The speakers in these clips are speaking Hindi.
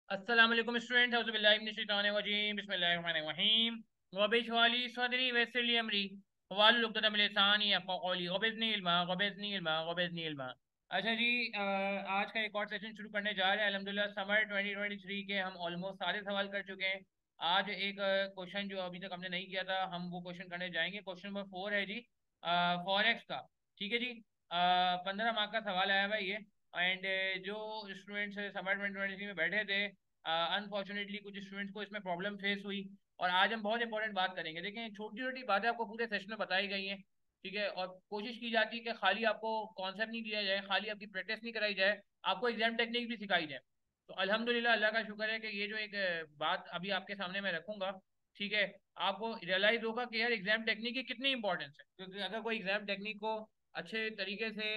अस्सलाम वालेकुम स्टूडेंट, औज़ुबिल्लाहि मिनश शैतानिर रजीम, बिस्मिल्लाहिर रहीम। वबिश वाली सदरी वयस्सिर अमरी वाहलुल उक़दतम मिन लिसानी यफ़क़हू क़ौली वबिज़्नी इल्मा। अच्छा जी, आज का एक और सेशन शुरू करने जा रहे हैं। अल्हम्दुलिल्लाह समर 2023 के हम ऑलमोस्ट सारे सवाल कर चुके हैं। आज एक क्वेश्चन जो अभी तक हमने नहीं किया था, हम वो क्वेश्चन करने जाएंगे। क्वेश्चन नंबर 4 है जी, फॉरेक्स का। ठीक है जी। 15 मार्क का सवाल आया हुआ है ये। एंड जो स्टूडेंट्स समर 2023 में बैठे थे, अनफॉर्चुनेटली कुछ स्टूडेंट्स को इसमें प्रॉब्लम फेस हुई। और आज हम बहुत इंपॉर्टेंट बात करेंगे। देखें, छोटी छोटी बातें आपको पूरे सेशन में बताई गई हैं। ठीक है, और कोशिश की जाती है कि खाली आपको कॉन्सेप्ट नहीं दिया जाए, खाली आपकी प्रैक्टिस नहीं कराई जाए, आपको एग्जाम टेक्निक भी सिखाई जाए। तो अल्हम्दुलिल्लाह, अल्लाह का शुक्र है कि ये जो एक बात अभी आपके सामने मैं रखूंगा, ठीक है, आपको रियलाइज होगा कि यार एग्जाम टेक्निक की कितनी इंपॉर्टेंस है। क्योंकि अगर कोई एग्जाम टेक्निक को अच्छे तरीके से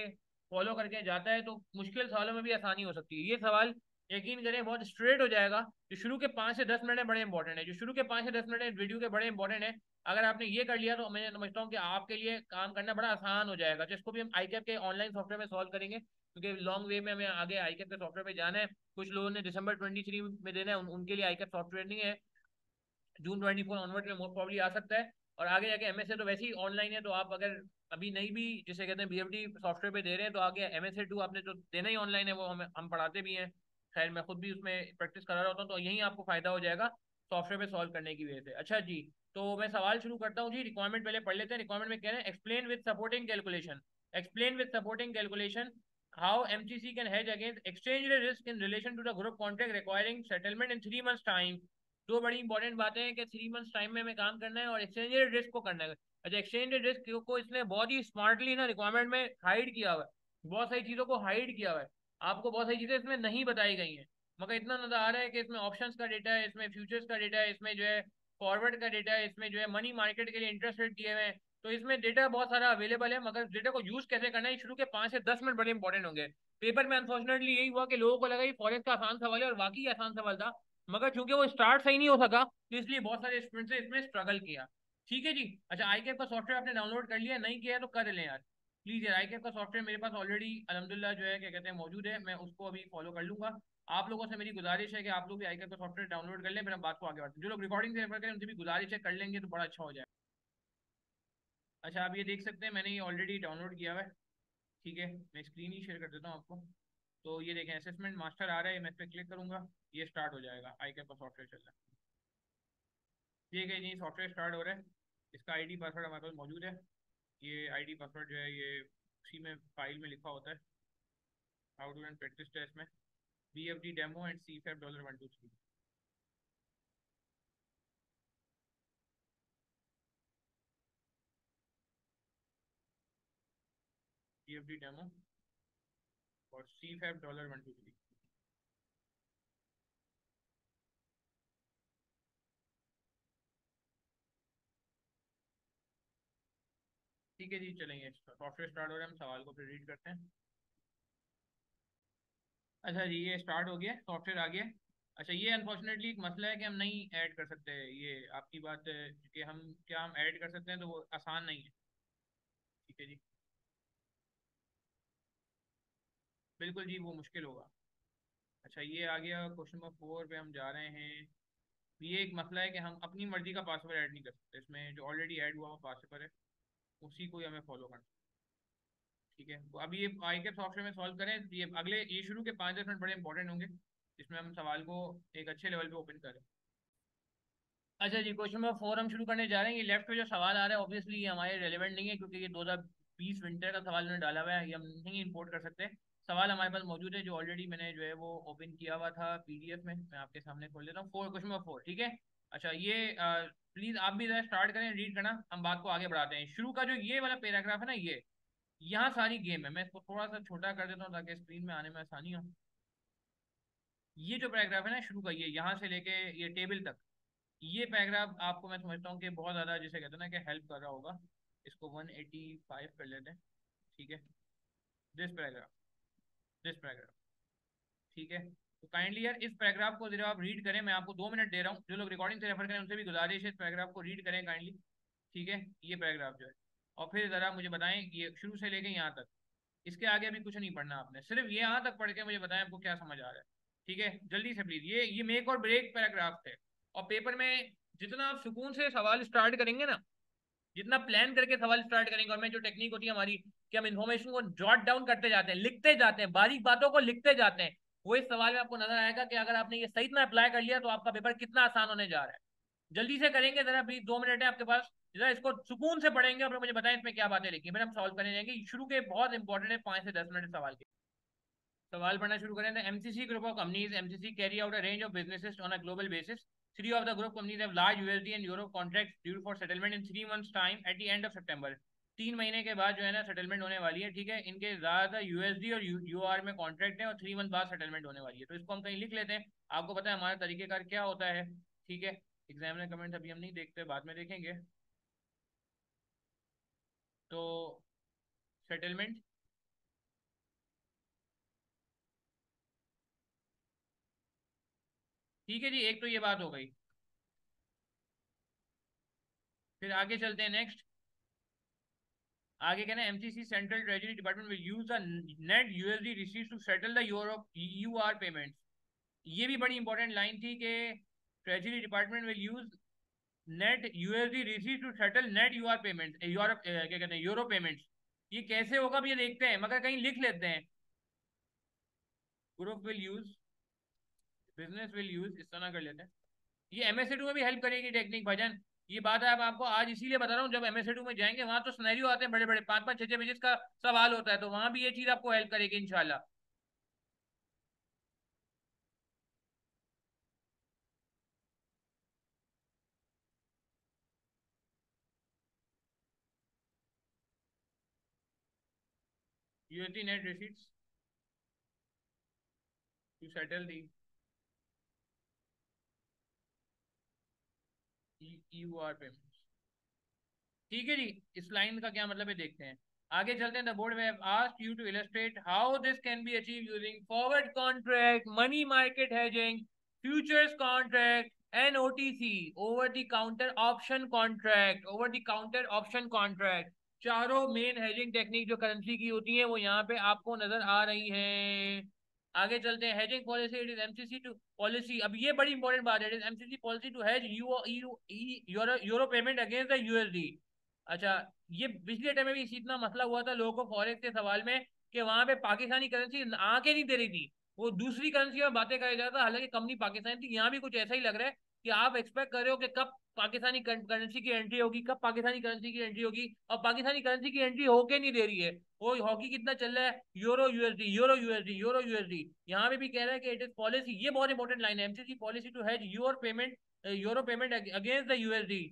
फॉलो करके जाता है तो मुश्किल सवालों में भी आसानी हो सकती है। ये सवाल यकीन करें बहुत स्ट्रेट हो जाएगा। जो शुरू के 5 से 10 मिनट है बड़े इंपॉर्टेंट है, जो शुरू के 5 से 10 मिनट वीडियो के बड़े इंपॉर्टेंट है। अगर आपने ये कर लिया तो मैं समझता हूँ कि आपके लिए काम करना बड़ा आसान हो जाएगा। तो इसको भी हम आईकैप के ऑनलाइन सॉफ्टवेयर में सॉल्व करेंगे, क्योंकि लॉन्ग वे में हमें आगे आईकैप के सॉफ्टवेयर पे जाना है। कुछ लोगों ने दिसंबर 23 में देना है, उनके लिए आईकैप सॉफ्टवेयर नहीं है। जून 24 ऑनवर्ड में मोस्ट प्रॉब्ली आ सकता है। और आगे जाके एमएसए तो वैसे ही ऑनलाइन है, तो आप अगर अभी नहीं भी जिसे कहते हैं बीएफडी सॉफ्टवेयर पे दे रहे हैं, तो आगे एमएसए 2 आपने जो देना ही ऑनलाइन है, वो हम पढ़ाते भी हैं। खैर, मैं खुद भी उसमें प्रैक्टिस करा रहा होता हूँ, तो यही आपको फायदा हो जाएगा सॉफ्टवेयर पे सॉल्व करने की वजह से। अच्छा जी, तो मैं सवाल शुरू करता हूँ जी। रिक्वायरमेंट पहले पढ़ लेते हैं। रिक्वायरमेंट में कह रहे हैं, explain with supporting calculation. Explain with supporting calculation how MCC can hedge against exchange rate risk in relation to the group contract requiring settlement in 3 months time। दो बड़ी इंपॉर्टेंट बातें हैं कि 3 मंथ्स टाइम में हमें काम करना है और एक्सचेंज रेट रिस्क को करना है। अच्छा, एक्सचेंज रेट रिस्क को इसने बहुत ही स्मार्टली ना रिक्वायरमेंट में हाइड किया हुआ है। बहुत सारी चीज़ों को हाइड किया हुआ है। आपको बहुत सारी चीज़ें इसमें नहीं बताई गई हैं, मगर इतना नजर आ रहा है कि इसमें ऑप्शंस का डेटा है, इसमें फ्यूचर्स का डेटा है, इसमें जो है फॉरवर्ड का डेटा है, इसमें जो है मनी मार्केट के लिए इंटरेस्ट रेट दिए हुए हैं। तो इसमें डेटा बहुत सारा अवेलेबल है, मगर डेटा को यूज कैसे करना है, शुरू के 5 से 10 मिनट बड़े इंपॉर्टेंट होंगे। पेपर में अनफॉर्चुनेटली यही हुआ कि लोगों को लगा ये फॉरेस्ट का आसान सवाल है, और वाकई आसान सवाल था, मगर चूंकि वो स्टार्ट सही नहीं हो सका, तो इसलिए बहुत सारे स्टूडेंट्स ने इसमें स्ट्रगल किया। ठीक है जी। अच्छा, आईकैप का सॉफ्टवेयर आपने डाउनलोड कर लिया? नहीं किया है तो कर लें यार प्लीज यार। आईकैप का सॉफ्टवेयर मेरे पास ऑलरेडी अल्हम्दुलिल्लाह जो है क्या कहते हैं मौजूद है, मैं उसको अभी फॉलो कर लूंगा। आप लोगों से मेरी गुजारिश है कि आप लोग भी आईकैप का सॉफ्टवेयर डाउनलोड कर लें, फिर हम बात को आगे बढ़ते हैं। जो लोग रिकॉर्डिंग से रेफर करें उनसे भी गुजारिश है, कर लेंगे तो बड़ा अच्छा हो जाए। अच्छा, आप ये देख सकते हैं मैंने ये ऑलरेडी डाउनलोड किया हुआ है। ठीक है, मैं स्क्रीन ही शेयर कर देता हूँ आपको। तो ये देखें, असेसमेंट मास्टर आ रहा है, मैं इस पर क्लिक करूंगा, ये स्टार्ट हो जाएगा। आईकैप का सॉफ्टवेयर चल रहा है। ठीक है जी, सॉफ्टवेयर स्टार्ट हो रहा है। इसका आईडी पासवर्ड हमारे पास मौजूद है। ये आईडी पासवर्ड जो है ये उसी में फाइल में लिखा होता है। How to run practice test में BFD demo and C5 $123। BFD demo और C5 $123। ठीक है जी, चलेंगे, सॉफ्टवेयर स्टार्ट हो रहा है, हम सवाल को फिर रीड करते हैं। अच्छा जी, ये स्टार्ट हो गया, सॉफ्टवेयर आ गया। अच्छा, ये अनफॉर्चुनेटली एक मसला है कि हम नहीं ऐड कर सकते। ये आपकी बात है कि हम क्या हम ऐड कर सकते हैं, तो वो आसान नहीं है। ठीक है जी, बिल्कुल जी, वो मुश्किल होगा। अच्छा, ये आ गया। क्वेश्चन नंबर 4 पे हम जा रहे हैं। ये एक मसला है कि हम अपनी मर्जी का पासवर्ड ऐड नहीं कर सकते। इसमें जो ऑलरेडी ऐड हुआ हुआ पासवर्ड है उसी को ही हमें फॉलो करना है। ठीक है, तो अभी ये आई के सॉफ्टवेयर में सॉल्व करें। ये अगले ये शुरू के 5 10 मिनट बड़े इंपॉर्टेंट होंगे, जिसमें हम सवाल को एक अच्छे लेवल पे ओपन करें। अच्छा जी, क्वेश्चन नंबर 4 हम शुरू करने जा रहे हैं। ये लेफ्ट पे जो सवाल आ रहा है ऑब्वियसली ये हमारे रेलेवेंट नहीं है, क्योंकि ये 2020 विंटर का सवाल उन्होंने डाला हुआ है, ये हम नहीं इंपोर्ट कर सकते। सवाल हमारे पास मौजूद है जो ऑलरेडी मैंने जो है वो ओपन किया हुआ था पीडीएफ में। मैं आपके सामने खोल लेता हूँ। क्वेश्चन नंबर 4, ठीक है। अच्छा, ये प्लीज आप भी जरा स्टार्ट करें रीड करना, हम बात को आगे बढ़ाते हैं। शुरू का जो ये वाला पैराग्राफ है ना, ये यहाँ सारी गेम है। मैं इसको थोड़ा सा छोटा कर देता हूँ ताकि स्क्रीन में आने में आसानी हो। ये जो पैराग्राफ है ना शुरू का, ये यहाँ से लेके ये टेबल तक, ये पैराग्राफ आपको मैं समझता हूँ कि बहुत ज़्यादा जिसे कहते हैं ना कि हेल्प कर रहा होगा। इसको 185 कर लेते हैं। ठीक है, दिस पैराग्राफ, दिस पैराग्राफ। ठीक है, तो काइंडली यार इस पैराग्राफ को जरा आप रीड करें। मैं आपको 2 मिनट दे रहा हूँ। जो लोग रिकॉर्डिंग से रेफर करें उनसे भी गुजारिश है इस पैराग्राफ को रीड करें काइंडली। ठीक है, ये पैराग्राफ जो है, और फिर ज़रा मुझे बताएं ये शुरू से लेके यहाँ तक। इसके आगे अभी कुछ नहीं पढ़ना आपने, सिर्फ ये यहाँ तक पढ़ के मुझे बताएं आपको क्या समझ आ रहा है। ठीक है, जल्दी से प्लीज, ये मेक और ब्रेक पैराग्राफ थे। और पेपर में जितना आप सुकून से सवाल स्टार्ट करेंगे ना, जितना प्लान करके सवाल स्टार्ट करेंगे, और मैं जो टेक्निक होती है हमारी कि हम इन्फॉर्मेशन को जॉट डाउन करते जाते हैं, लिखते जाते हैं, बारीक बातों को लिखते जाते हैं, वो इस सवाल में आपको नजर आएगा कि अगर आपने ये सही में अप्लाई कर लिया तो आपका पेपर कितना आसान होने जा रहा है। जल्दी से करेंगे जरा, प्लीज 2 मिनट है आपके पास, जरा इसको सुकून से पढ़ेंगे और फिर मुझे बताएं इसमें क्या बातें लिखी, फिर हम सॉल्व करने जाएंगे। शुरू के बहुत इंपॉर्टेंट है, 5 से 10 मिनट सवाल के। सवाल पढ़ना शुरू करें। The MCC group of companies, MCC carry out a range of businesses on a global basis. Three of the group companies have large USD and Euro contracts due for settlement in 3 months time at the end of September. 3 महीने के बाद जो है ना सेटलमेंट होने वाली है, ठीक है। इनके ज्यादा यूएसडी और यूआर में कॉन्ट्रैक्ट है और 3 मंथ बाद सेटलमेंट होने वाली है, तो इसको हम कहीं लिख लेते हैं। आपको पता है हमारा तरीकेकार क्या होता है, ठीक है। एग्जामिनर कमेंट्स अभी हम नहीं देखते, बाद में देखेंगे। तो सेटलमेंट, ठीक है जी, एक तो ये बात हो गई। फिर आगे चलते हैं नेक्स्ट। आगे कहना MCC central treasury department will use the net USD receives to settle the Europe EUR payments. ये भी बड़ी इंपॉर्टेंट लाइन थी कि treasury department will use net USD receive to settle net EUR payments, Europe क्या कहते हैं, यूरो पेमेंट्स। ये कैसे होगा भी ये देखते हैं, मगर कहीं लिख लेते हैं। Group will use, business will use, इस तरह कर लेते हैं। ये एमएसए2 में भी हेल्प करेगी टेक्निक भजन। ये बात है, अब आपको आज इसीलिए बता रहा हूँ, जब एमएसए2 में जाएंगे वहां तो सिनेरियो आते हैं बड़े बड़े, 5 5 6 6 पेजेस का सवाल होता है, तो वहां भी ये चीज आपको हेल्प करेगी इंशाल्लाह। USD net receipts to settle the EUR payment. ठीक है जी, इस लाइन का क्या मतलब है देखते हैं। आगे चलते हैं। The board they have asked you to illustrate how this can be achieve using forward contract, money market hedging, futures contract and OTC, over the counter option contract, over the counter option contract. चारों मेन हेजिंग टेक्निक जो करेंसी की होती है वो यहाँ पे आपको नजर आ रही है। आगे चलते हैं। Hedging policy, it is MCC to policy, अब ये बड़ी इंपॉर्टेंट बात है, it is MCC policy to hedge euro payment against the USD. अच्छा, ये पिछले टाइम में भी इतना मसला हुआ था लोगों को फॉरेक्स के सवाल में कि वहां पे पाकिस्तानी करेंसी आके नहीं दे रही थी, वो दूसरी करेंसी में बातें कराया जाता था, हालांकि कंपनी पाकिस्तानी थी। यहाँ भी कुछ ऐसा ही लग रहा है कि आप एक्सपेक्ट कर रहे हो कि कब पाकिस्तानी करेंसी की एंट्री होगी, कब पाकिस्तानी करेंसी की एंट्री होगी, और पाकिस्तानी करेंसी की एंट्री होके नहीं दे रही है। वो हॉकी कितना चल रहा है, euro USD, euro USD, euro USD. यहाँ पे भी कह रहा है कि इट इज पॉलिसी, ये बहुत इंपॉर्टेंट लाइन है, MCC policy to hedge your payment, euro payment against the USD.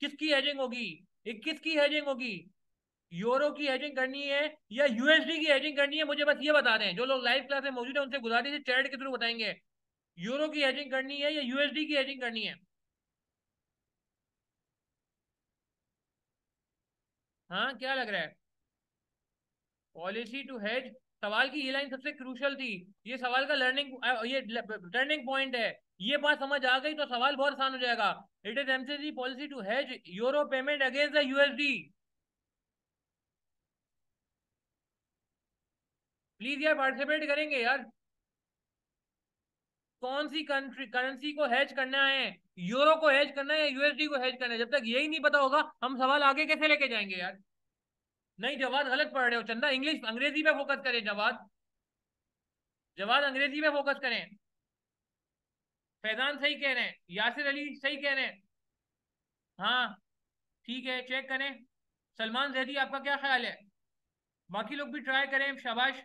किसकी हेजिंग होगी, किसकी हेजिंग होगी, यूरो की हेजिंग करनी है या यूएसडी की हेजिंग करनी है, मुझे बस ये बता दें। जो लोग लाइव क्लास में मौजूद है उनसे गुजारिश है, चैट के थ्रू बताएंगे यूरो की हेजिंग करनी है या यूएसडी की हेजिंग करनी है। हाँ, क्या लग रहा है, पॉलिसी टू हेज। सवाल की ये लाइन सबसे क्रूशियल थी, ये सवाल का लर्निंग, ये टर्निंग पॉइंट है। ये बात समझ आ गई तो सवाल बहुत आसान हो जाएगा। It is MCC policy to hedge euro payment against the USD. Please यार पार्टिसिपेट करेंगे यार। कौन सी कंट्री करेंसी को हेज करना है, यूरो को हेज करना है या यूएसडी को हेज करना है, जब तक यही नहीं पता होगा हम सवाल आगे कैसे लेके जाएंगे यार। नहीं, जवाब गलत पढ़ रहे हो चंदा, इंग्लिश अंग्रेजी पे फोकस करें, जवाब, जवाब अंग्रेजी पे फोकस करें। फैजान सही कह रहे हैं, यासिर अली सही कह रहे हैं। हाँ, ठीक है, चेक करें। सलमान जैदी आपका क्या ख्याल है, बाकी लोग भी ट्राई करें, शाबाश।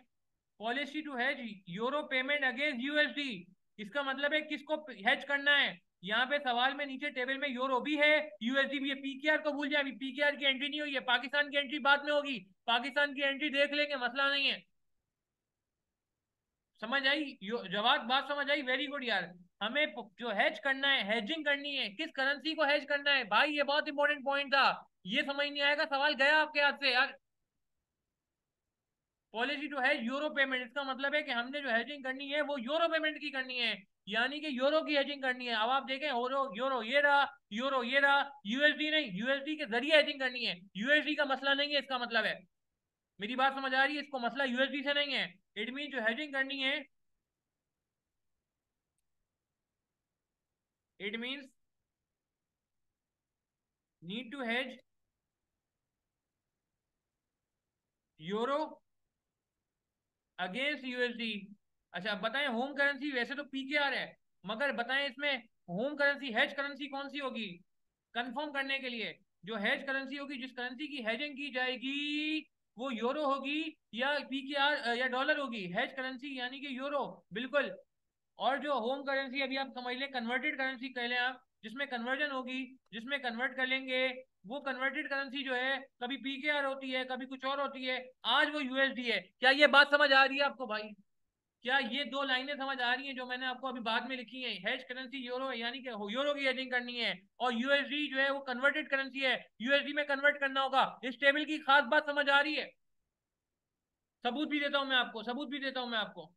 Policy to hedge euro payment against USD, इसका मतलब है किसको हेज करना है। यहाँ पे सवाल में नीचे टेबल में यूरो भी है, यूएसडी भी है। पीकेआर को भूल जाए, अभी पीकेआर की एंट्री नहीं हुई है, पाकिस्तान की एंट्री बाद में होगी, पाकिस्तान की एंट्री देख लेंगे, मसला नहीं है। समझ आई, जवाब बात समझ आई, वेरी गुड यार। हमें जो हेज करना है, हेजिंग करनी है, किस करेंसी को हेज करना है भाई, ये बहुत इंपॉर्टेंट पॉइंट था। ये समझ नहीं आएगा सवाल गया आपके हाथ से यार। Policy to hedge euro payment, इसका मतलब है कि हमने जो हेजिंग करनी है वो यूरो पेमेंट की करनी है, यानी कि यूरो की हेजिंग करनी है। अब आप देखें, यूरो यूरो ये रहा, यूरो ये रहा, यूएसडी नहीं, यूएसडी के जरिए हेजिंग करनी है, यूएसडी का मसला नहीं है, इसका मतलब है। मेरी बात समझ आ रही है, इसको मसला यूएसडी से नहीं है। इट मीन जो हेजिंग करनी है, it means need to hedge euro against USD. अच्छा बताएं होम करेंसी, वैसे तो पीकेआर है, मगर बताएं इसमें होम करेंसी हेज करेंसी कौन सी होगी, कंफर्म करने के लिए। जो हेज करेंसी होगी, जिस करेंसी की हेजिंग की जाएगी, वो यूरो होगी या पीकेआर या डॉलर होगी, हेज करेंसी यानी कि यूरो, बिल्कुल। और जो होम करेंसी अभी आप समझ लें, कन्वर्टेड करेंसी कह लें आप, जिसमें कन्वर्जन होगी, जिसमें कन्वर्ट कर लेंगे, वो कन्वर्टेड करेंसी जो है कभी पीकेआर होती है, कभी कुछ और होती है। आज वो यूएसडी है। क्या ये बात समझ आ रही है आपको भाई? क्या ये दो लाइनें समझ आ रही हैं जो मैंने आपको अभी बाद में लिखी हैं? हेज करेंसी यूरो है, यानी कि यूरो की हेजिंग करनी है, और यूएसडी जो है वो कन्वर्टेड करेंसी है, यूएसडी में कन्वर्ट करना होगा। इस टेबल की खास बात समझ आ रही है? सबूत भी देता हूं मैं आपको, सबूत भी देता हूं मैं आपको।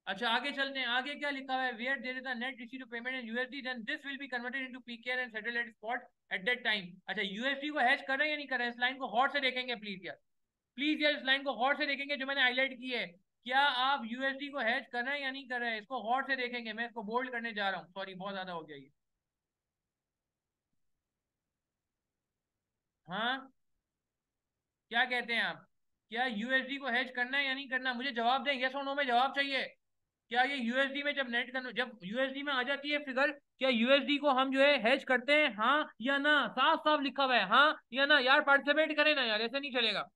अच्छा आगे चलते हैं, आगे क्या लिखा हुआ है, where there is a net receipt payment in USD then this will be converted into PKR and settled at spot at that time. अच्छा यूएसडी को हैश कर रहे हैं या नहीं कर रहे हैं? इस लाइन को गौर से देखेंगे प्लीज यार, प्लीज यार, इस लाइन को गौर से देखेंगे जो मैंने हाईलाइट की है। क्या आप यूएसडी को हैश कर रहे हैं या नहीं कर रहे हैं? इसको गौर से देखेंगे, मैं इसको बोल्ड करने जा रहा हूँ, सॉरी बहुत ज्यादा हो गया ये। हाँ क्या कहते हैं आप? क्या यूएसडी को हैश करना है या नहीं करना? मुझे जवाब दें, यस और नो में जवाब चाहिए। क्या ये यूएसडी में जब यूएसडी में आ जाती है फिगर, क्या यूएसडी को हम जो है हेज करते हैं, हाँ या ना? साफ साफ लिखा हुआ है, हाँ या ना। यार पार्टिसिपेट करें ना यार, ऐसे नहीं चलेगा।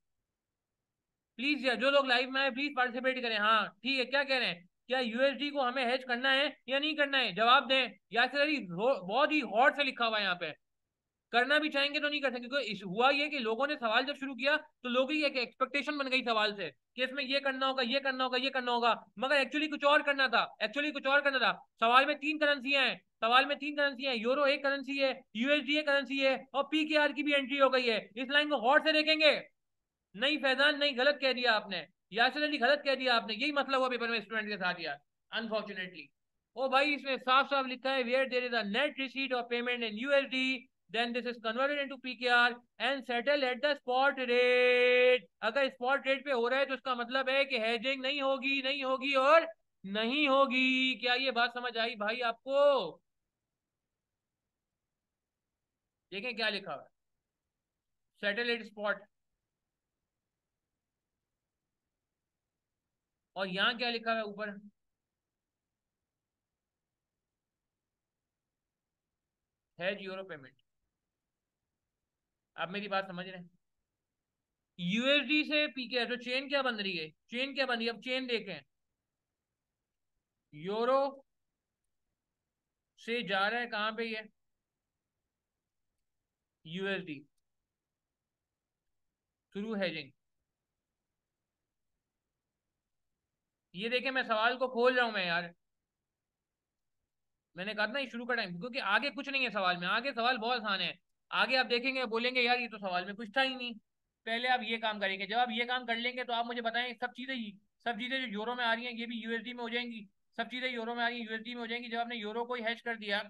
प्लीज यार जो लोग लाइव में आए प्लीज पार्टिसिपेट करें। हाँ ठीक है, क्या कह रहे हैं? क्या यूएसडी को हमें हेज करना है या नहीं करना है? जवाब दें। यार सर बहुत ही हॉट से लिखा हुआ है यहाँ पे। करना भी चाहेंगे तो नहीं कर सकते, क्योंकि हुआ ये कि लोगों ने सवाल जब शुरू किया तो लोगों की एक एक्सपेक्टेशन बन गई सवाल से कि इसमें ये करना होगा, ये करना होगा, ये करना होगा, मगर एक्चुअली कुछ और करना था, एक्चुअली कुछ और करना था। सवाल में तीन करेंसियां हैं, सवाल में तीन करेंसी है, यूरो एक करेंसी है, यूएसडी एक करेंसी है, और पीकेआर की भी एंट्री हो गई है। इस लाइन को गौर से देखेंगे। नहीं फैजान नहीं, गलत कह दिया आपने, यासिर अली गलत कह दिया आपने, यही मतलब हुआ पेपर में स्टूडेंट के साथ यार, अनफॉर्चुनेटली। ओ भाई इसमें साफ साफ लिखा है where there is a net receipt of payment in USD then this is converted into PKR and settle at the spot rate. अगर स्पॉट रेट पे हो रहा है तो इसका मतलब है कि हेजिंग नहीं होगी, नहीं होगी और नहीं होगी। क्या ये बात समझ आई भाई आपको? देखें क्या लिखा हुआ है, सेटल एट स्पॉट, और यहाँ क्या लिखा हुआ है ऊपर, हेज यूरो पेमेंट। आप मेरी बात समझ रहे हैं? यूएसडी से पीके तो चेन क्या बन रही है, चेन क्या बन रही है? अब चेन देखें, यूरो से जा रहा है कहां पे ये, यूएसडी, थ्रू हेजिंग। ये देखें, मैं सवाल को खोल रहा हूं मैं यार, मैंने कहा था ना ये शुरू का टाइम, क्योंकि आगे कुछ नहीं है सवाल में, आगे सवाल बहुत आसान है। आगे आप देखेंगे बोलेंगे यार ये तो सवाल में कुछ था ही नहीं। पहले आप ये काम करेंगे, जब आप ये काम कर लेंगे तो आप मुझे बताएं, सब चीजें जो यूरो में आ रही हैं ये भी यूएसडी में हो जाएंगी। सब चीजें यूरो में आ रही हैं यूएसडी में हो जाएंगी। जब आपने यूरो को ही हैश कर दिया,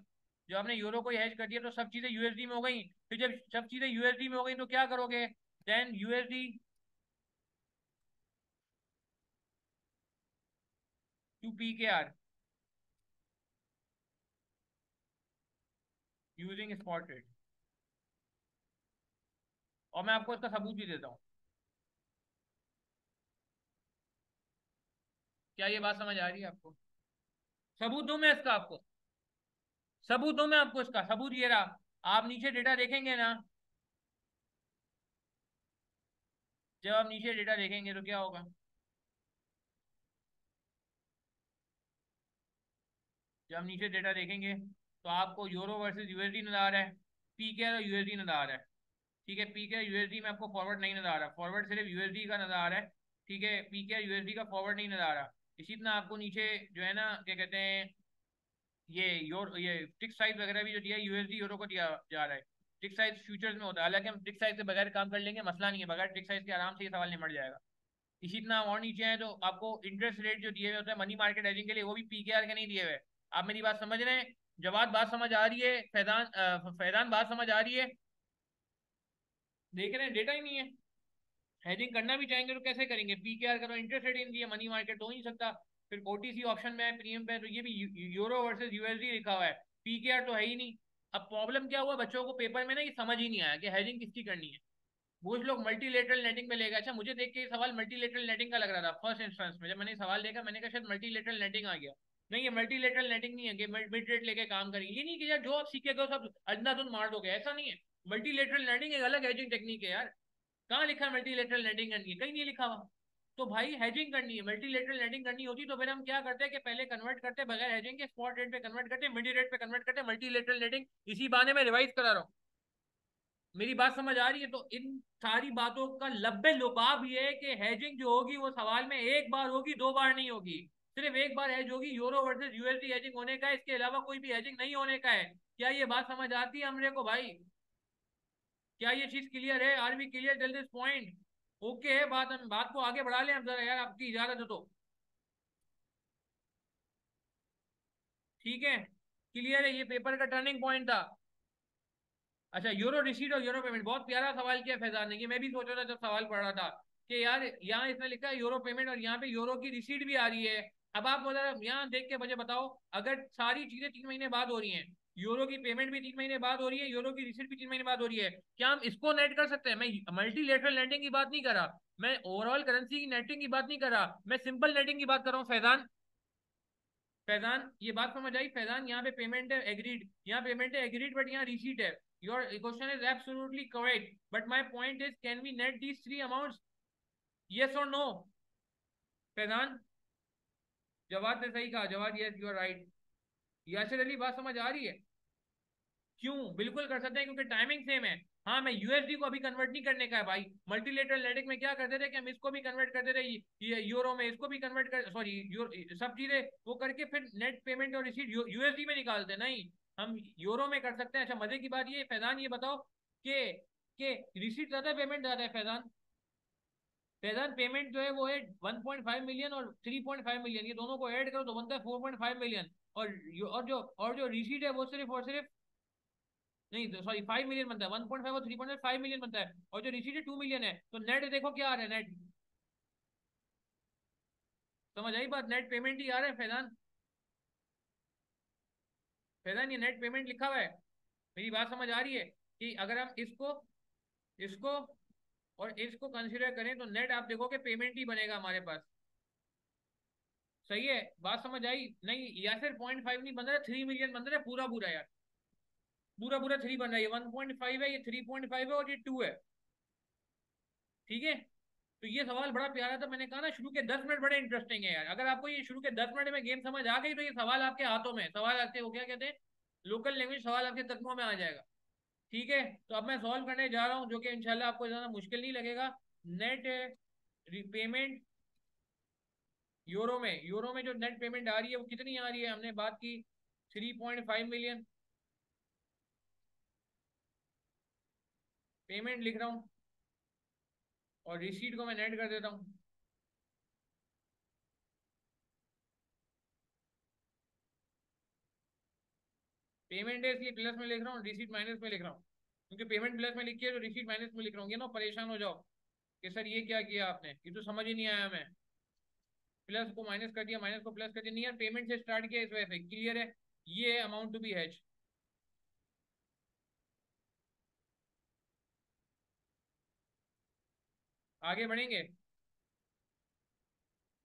जब आपने यूरो को ही हैश कर दिया तो सब चीजें यूएसडी में हो गई। फिर जब सब चीजें यूएसडी में हो गई तो क्या करोगे? देन यूएसडी टू पी के आर यूजिंग स्पॉट रेट। और मैं आपको इसका सबूत भी देता हूँ। क्या ये बात समझ आ रही है आपको? सबूत दूं मैं इसका आपको, सबूत दूं मैं आपको इसका, सबूत ये रहा। आप नीचे डेटा देखेंगे ना, जब आप नीचे डेटा देखेंगे तो क्या होगा, जब आप नीचे डेटा देखेंगे तो आपको यूरो वर्सेस यूएसडी नजर आ रहा है, पीके और यूएसडी नजर आ रहा है। ठीक है, पीके यूएसडी में आपको फॉरवर्ड नहीं नजर आ रहा, फॉरवर्ड सिर्फ यूएसडी का नजर आ रहा है। ठीक है, पीके यूएसडी का फॉरवर्ड नहीं नजर आ रहा। इसी तरह आपको नीचे जो है ना क्या कहते हैं, ये टिक साइज वगैरह भी जो दिया है यूएसडी यूरो को दिया जा रहा है। टिक साइज फ्यूचर्स में होता है, हालांकि हम टिक साइज से बगैर काम कर लेंगे, मसला नहीं है, बगैर टिक साइज के आराम से ये सवाल निमट जाएगा। इसी तरह और नीचे है तो आपको इंटरेस्ट रेट जो दिए हुए होते हैं मनी मार्केट एजिंग के लिए, वो भी पीकेआर के नहीं दिए हुए। आप मेरी बात समझ रहे हैं? जवाब बात समझ आ रही है फैजान? फैजान बात समझ आ रही है? देख रहे हैं डेटा ही नहीं है। हेजिंग करना भी चाहेंगे तो कैसे करेंगे? पीकेआर का तो इंटरेस्ट रेट ही नहीं दिया, मनी मार्केट तो हो नहीं सकता। फिर ओटीसी ऑप्शन में है, प्रीमियम पे है, तो ये भी यूरो वर्सेस यूएसडी लिखा हुआ है। पीकेआर तो है ही नहीं। अब प्रॉब्लम क्या हुआ, बच्चों को पेपर में ना ये समझ ही नहीं आया कि हेजिंग किसकी करनी है। वो लोग मल्टीलेटरल नेटिंग पे लेगा। अच्छा, मुझे देख के ये सवाल मल्टीलेटरल नेटिंग का लग रहा था फर्स्ट इंस्टेंस में। जब मैंने सवाल देखा मैंने कहा शायद मल्टीलेटरल नेटिंग आ गया। नहीं, ये मल्टीलेटरल नेटिंग नहीं है कि मिड रेट लेके काम करेंगे। ये नहीं कि यार जो आप सीखेगा वो सब अंधाधुंध मार दोगे, ऐसा नहीं है। मल्टीलेटरल नेटिंग एक अलग हेजिंग टेक्निक है यार। कहाँ लिखा है मल्टीलेटरल नेटिंग करनी है? कहीं नहीं लिखा हुआ। तो भाई हेजिंग करनी है, मल्टीलेटरल नेटिंग करनी होती तो फिर हम क्या करते हैं कि पहले कन्वर्ट करते बगैर हेजिंग के, स्पॉट रेट पे कन्वर्ट करते, मिड रेट पे कन्वर्ट करते, मल्टीलेटरल नेटिंग। इसी बहाने में रिवाइज करा रहा हूँ। मेरी बात समझ आ रही है? तो इन सारी बातों का लब्बे लुबाब ये है कि हेजिंग जो होगी वो सवाल में एक बार होगी, दो बार नहीं होगी। सिर्फ एक बार हेज होगी, यूरो वर्सेस यूएसडी हेजिंग होने का है, इसके अलावा कोई भी हेजिंग नहीं होने का है। क्या ये बात समझ आती है हमरे को भाई? क्या ये चीज क्लियर है? Are we clear till this point? Okay है बात, हम बात को आगे बढ़ा लें हम जरा यार, आपकी इजाजत है तो। ठीक है, क्लियर है, ये पेपर का टर्निंग पॉइंट था। अच्छा, यूरो रिसीट और यूरो पेमेंट, बहुत प्यारा सवाल किया फैजान ने। ये मैं भी सोच रहा था जब सवाल पढ़ रहा था कि यार यहाँ इसने लिखा है यूरो पेमेंट और यहाँ पे यूरो की रिसीट भी आ रही है। अब आप मतलब यहाँ देख के मुझे बताओ, अगर सारी चीजें 3 महीने बाद हो रही हैं, यूरो की पेमेंट भी 3 महीने बाद हो रही है, यूरो की रिसीट भी 3 महीने बाद हो रही है, क्या हम इसको नेट कर सकते हैं? मैं मल्टीलेटरल नेटिंग की बात नहीं कर रहा, मैं ओवरऑल करेंसी की नेटिंग की बात नहीं कर रहा, मैं सिंपल नेटिंग की बात कर रहा हूँ फैजान। फैजान ये बात समझ आई? फैजान यहाँ पे पेमेंट है एग्रीड, यहाँ पेमेंट है एग्रीड, बट यहाँ रिसीट है। Your question is absolutely correct, but my point is can we net these three amounts? Yes और नो? फैजान, जवाब ने सही कहा, जवाब yes you are right. Yasir Ali, बात समझ आ रही है? क्यों बिल्कुल कर सकते हैं, क्योंकि टाइमिंग सेम है। हाँ, मैं यूएसडी को अभी कन्वर्ट नहीं करने का है भाई। मल्टीलेटरल नेटिंग में क्या करते थे कि हम इसको भी कन्वर्ट करते थे, ये यूरो में इसको भी कन्वर्ट कर, सॉरी सब चीजें वो करके फिर नेट पेमेंट और रिसीट यूएसडी में निकालते। नहीं, हम यूरो में कर सकते हैं। अच्छा, मजे की बात ये फैजान, ये बताओ कि रिसीट ज्यादा है पेमेंट ज्यादा है फैजान? फैजान पेमेंट जो है वो है 1.5 मिलियन और 3.5 मिलियन, ये दोनों को ऐड करो तो बनता है 4.5 मिलियन। और जो रिसीट है वो सिर्फ और सिर्फ, नहीं तो सॉरी 5 मिलियन बनता है। 1.5 और 3.5 मिलियन बनता है, और जो रिसीट है 2 मिलियन है। तो नेट देखो क्या आ रहा है, नेट समझ आई बात? नेट पेमेंट ही आ रहा है फैजान। फैजान ये नेट पेमेंट लिखा हुआ है। मेरी बात समझ आ रही है कि अगर हम इसको इसको और इसको कंसिडर करें तो नेट आप देखोगे पेमेंट ही बनेगा हमारे पास। सही है, बात समझ आई? नहीं, या फिर 0.5 नहीं बन रहा है, 3 मिलियन बन रहा है पूरा पूरा यार। पूरा पूरा 3 बन रहा है, ये 1.5 है, ये 3.5 है और ये 2 है। ठीक है, तो ये सवाल बड़ा प्यारा था। मैंने कहा ना शुरू के 10 मिनट बड़े इंटरेस्टिंग है यार। अगर आपको ये शुरू के 10 मिनट में गेम समझ आ गई तो ये सवाल आपके हाथों में, सवाल आपके वो क्या कहते हैं, लोकल लैंग्वेज सवाल आपके कदमों में आ जाएगा। ठीक है, तो अब मैं सॉल्व करने जा रहा हूँ, जो कि इंशाल्लाह आपको ज़्यादा मुश्किल नहीं लगेगा। नेट पेमेंट यूरो में जो नेट पेमेंट आ रही है वो कितनी आ रही है? हमने बात की 3.5 मिलियन। पेमेंट लिख रहा हूँ और रिसीट को मैं नेट कर देता हूँ। पेमेंट है इसलिए प्लस में लिख रहा हूँ, रिसीट माइनस में लिख रहा हूँ, क्योंकि पेमेंट प्लस में लिखी है तो रिसीट माइनस में लिख रहा हूँ। ये ना परेशान हो जाओ कि सर ये क्या किया आपने, ये तो समझ ही नहीं आया हमें। प्लस को माइनस कर दिया, माइनस को प्लस कर दिया, नहीं यार पेमेंट से स्टार्ट किया इस वजह से। क्लियर है? ये है अमाउंट टू बी हैज। आगे बढ़ेंगे?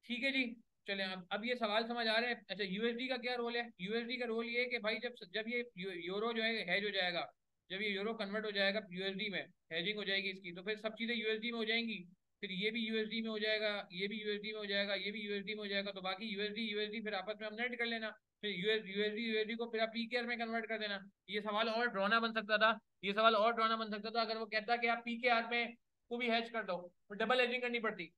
ठीक है जी, चले। अब ये सवाल समझ आ रहे हैं? अच्छा, यूएसडी का क्या रोल है? यूएसडी का रोल ये है कि भाई जब जब ये यूरो जो है हैज हो जाएगा, जब ये यूरो कन्वर्ट हो जाएगा यूएसडी में, हैजिंग हो जाएगी इसकी, तो फिर सब चीजें यूएसडी में हो जाएंगी। फिर ये भी यूएसडी में हो जाएगा, ये भी यूएसडी में हो जाएगा, ये भी यूएसडी में हो जाएगा, तो बाकी यूएसडी यूएसडी फिर आपस में हम नेट कर लेना। फिर यूएसडी यूएसडी को फिर आप पीकेआर में कन्वर्ट कर देना। ये सवाल और ड्रोना बन सकता था, ये सवाल और ड्रोना बन सकता था अगर वो कहता कि आप पीकेआर में को भी हैच कर दो, तो डबल हैजिंग करनी पड़ती,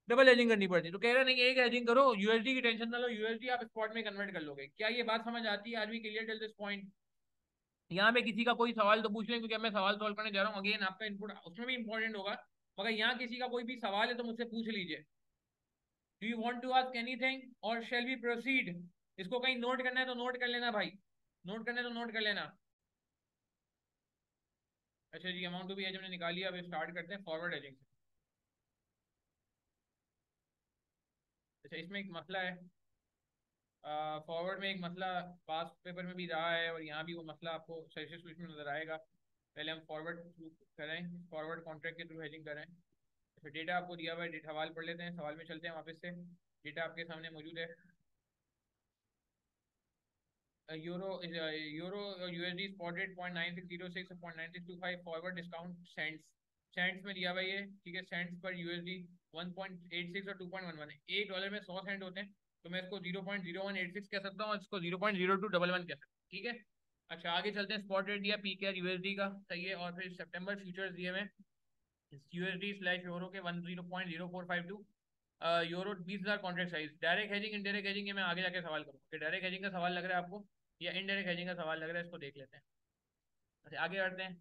डबल एजिंग करनी पड़ती। तो कह रहे नहीं, एक एजिंग करो, यूएसडी की टेंशन ना लो, यूएसडी आप स्पॉट में कन्वर्ट कर लोगे। क्या ये बात समझ आती है? आज भी क्लियर टिल दिस पॉइंट? यहाँ पे किसी का कोई सवाल तो पूछ लें, क्योंकि मैं सवाल सॉल्व करने जा रहा हूँ। अगेन आपका इनपुट उसमें भी इंपॉर्टेंट होगा, मगर यहाँ किसी का कोई भी सवाल है तो मुझसे पूछ लीजिए। Do you want to ask anything और शैल वी प्रोसीड? इसको कहीं नोट करना है तो नोट कर लेना भाई, नोट करना है तो नोट कर लेना। अच्छा जी, अमाउंट टू बी एज हमने निकाल लिया। अब स्टार्ट करते हैं फॉरवर्ड एजिंग से। अच्छा, इसमें एक मसला है। फॉरवर्ड में एक मसला पास पेपर में भी रहा है और यहाँ भी वो मसला आपको सही से स्विच में नजर आएगा। पहले हम फॉरवर्ड थ्रू करें, फॉरवर्ड कॉन्ट्रैक्ट के थ्रू हेजिंग करें। तो डेटा आपको दिया हुआ है, डेटा सवाल पढ़ लेते हैं, सवाल में चलते हैं वापस से। डेटा आपके सामने मौजूद है। Euro euro USD spotted 0.9606 0.9625 forward discount cents. Cents में दिया हुआ है, ठीक है। सेंट्स पर यूएसडी 1.86 और 2.11 है। एक डॉलर में 100 सेंट होते हैं, तो मैं इसको 0.0186 कह सकता हूँ और इसको 0.0211 कह सकता हूँ, ठीक है। अच्छा आगे चलते हैं। स्पॉट रेट दिया पी के आर यूएसडी का, सही है। और फिर सितंबर फ्यूचर्स दिए हुए यूएसडी स्लैश यूरो के 10.0452। Euro 20,000 contract size. Direct hedging indirect hedging ये मैं आगे जाके सवाल करूँ कि डायरेक्ट हेजिंग का सवाल लग रहा है आपको या इनडायरेक्ट हेजिंग का सवाल लग रहा है, इसको देख लेते हैं। अच्छा आगे बढ़ते हैं।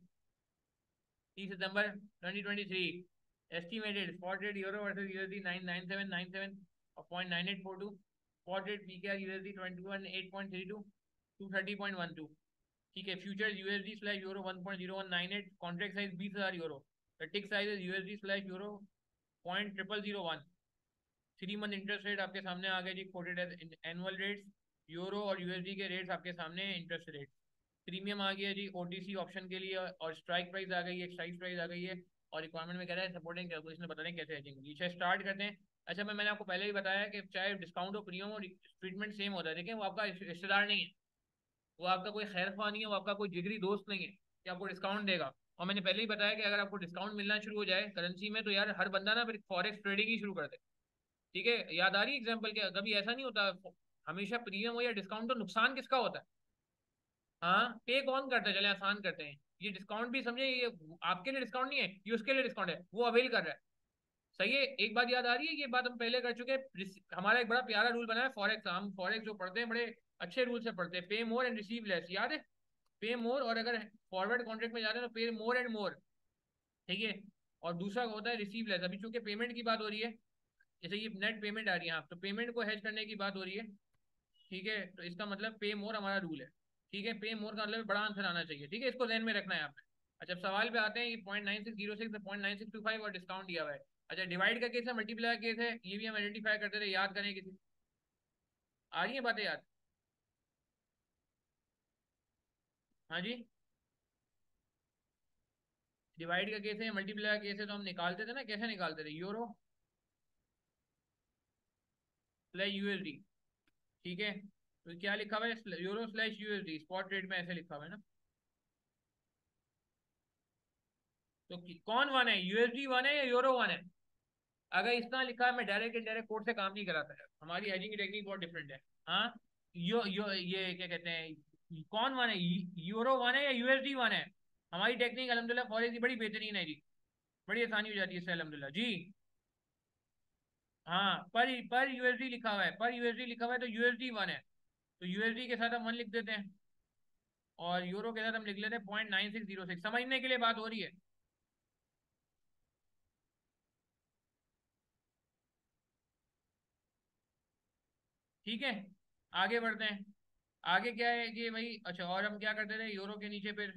30 सितंबर 2023 estimated spot rate euro versus USD 99797 और 0.9842। स्पॉट रेट पीकेआर यूएसडी 218.32 230.12, ठीक है। Future USD slash euro 1.0198। Contract size 20,000 euro. The tick size is USD slash euro 0.0001। 3 month interest rate आपके सामने आ गए जी, कोटेड एनुअल रेट्स। यूरो और यूएसडी के रेट्स आपके सामने, इंटरेस्ट रेट। प्रीमियम आ गया जी ओटीसी ऑप्शन के लिए, और स्ट्राइक प्राइस आ गई है, स्ट्राइक प्राइस आ गई है। और रिक्वायरमेंट में कह रहा है सपोर्टिंग कैलकुलेशन बता रहे हैं कैसे हेजिंग होगी। स्टार्ट करते हैं। अच्छा मैंने आपको पहले ही बताया कि चाहे डिस्काउंट हो प्रीमियम हो, ट्रीटमेंट सेम होता है। देखिए वो आपका रिश्तेदार नहीं है, वो आपका कोई खैर ख्वाह नहीं है, वो आपका कोई जिगरी दोस्त नहीं है कि आपको डिस्काउंट देगा। और मैंने पहले ही बताया कि अगर आपको डिस्काउंट मिलना शुरू हो जाए करेंसी में, तो यार हर बंदा ना फिर फॉरेक्स ट्रेडिंग ही शुरू कर दे, ठीक है। याद आ रही है एग्जाम्पल के? कभी ऐसा नहीं होता हमेशा प्रीमियम हो या डिस्काउंट, तो नुकसान किसका होता है? हाँ, पे कौन करता है? चले आसान करते हैं। ये डिस्काउंट भी समझे, ये आपके लिए डिस्काउंट नहीं है, ये उसके लिए डिस्काउंट है, वो अवेल कर रहा है। सही है। एक बात याद आ रही है, ये बात हम पहले कर चुके हैं। हमारा एक बड़ा प्यारा रूल बना है फॉरेक्स, हम फॉरेक्स जो पढ़ते हैं बड़े अच्छे रूल से पढ़ते हैं। पे मोर एंड रिसीव लेस, याद है? पे मोर, और अगर फॉरवर्ड कॉन्ट्रैक्ट में जाते हैं तो पे मोर एंड मोर, ठीक है। और दूसरा होता है रिसीव लेस। अभी चूंकि पेमेंट की बात हो रही है, जैसे ये नेट पेमेंट आ रही है, आप तो पेमेंट को हेज करने की बात हो रही है, ठीक है। तो इसका मतलब पे मोर हमारा रूल है, ठीक है। पे मोर का मतलब बड़ा आंसर आना चाहिए, ठीक है। इसको ध्यान में रखना है आपने। अच्छा अब सवाल पे आते हैं। ये 0.9606 0.9625 और डिस्काउंट दिया हुआ है। अच्छा डिवाइड का केस है, मल्टीप्लाई का केस है, ये भी हम आइडेंटिफाई करते थे, याद करें किसी। आ रही है बातें याद? हाँ जी। डिवाइड का केस है, मल्टीप्लाई का केस है, तो हम निकालते थे ना, कैसे निकालते थे? यूरो स्लैश यूएसडी, ठीक है। तो क्या लिखा हुआ है? Euro slash USD spot rate में ऐसे लिखा हुआ है ना। तो कौन वन है, यूएसडी वन है या यूरो वन है? अगर इतना लिखा है, मैं डायरेक्ट इनडायरेक्ट कोड से काम नहीं कराता है, हमारी हेजिंग की टेक्निक बहुत डिफरेंट है। हाँ, यो ये क्या कहते हैं, कौन वन है? यूरो वन है या यूएसडी वन है? हमारी टेक्निक अलहमदुल्ला फॉरेक्स की बड़ी बेहतरीन है जी, बड़ी आसानी हो जाती है इससे अलहमदुल्ला जी। हाँ, पर यूएसडी लिखा हुआ है, पर यूएसडी लिखा हुआ है, तो यूएसडी वन है। तो यूएसडी के साथ हम वन लिख देते हैं, और यूरो के साथ हम लिख लेते हैं 0.9606। समझने के लिए बात हो रही है। ठीक है, आगे बढ़ते हैं। आगे क्या है कि भाई, अच्छा और हम क्या करते थे यूरो के नीचे फिर?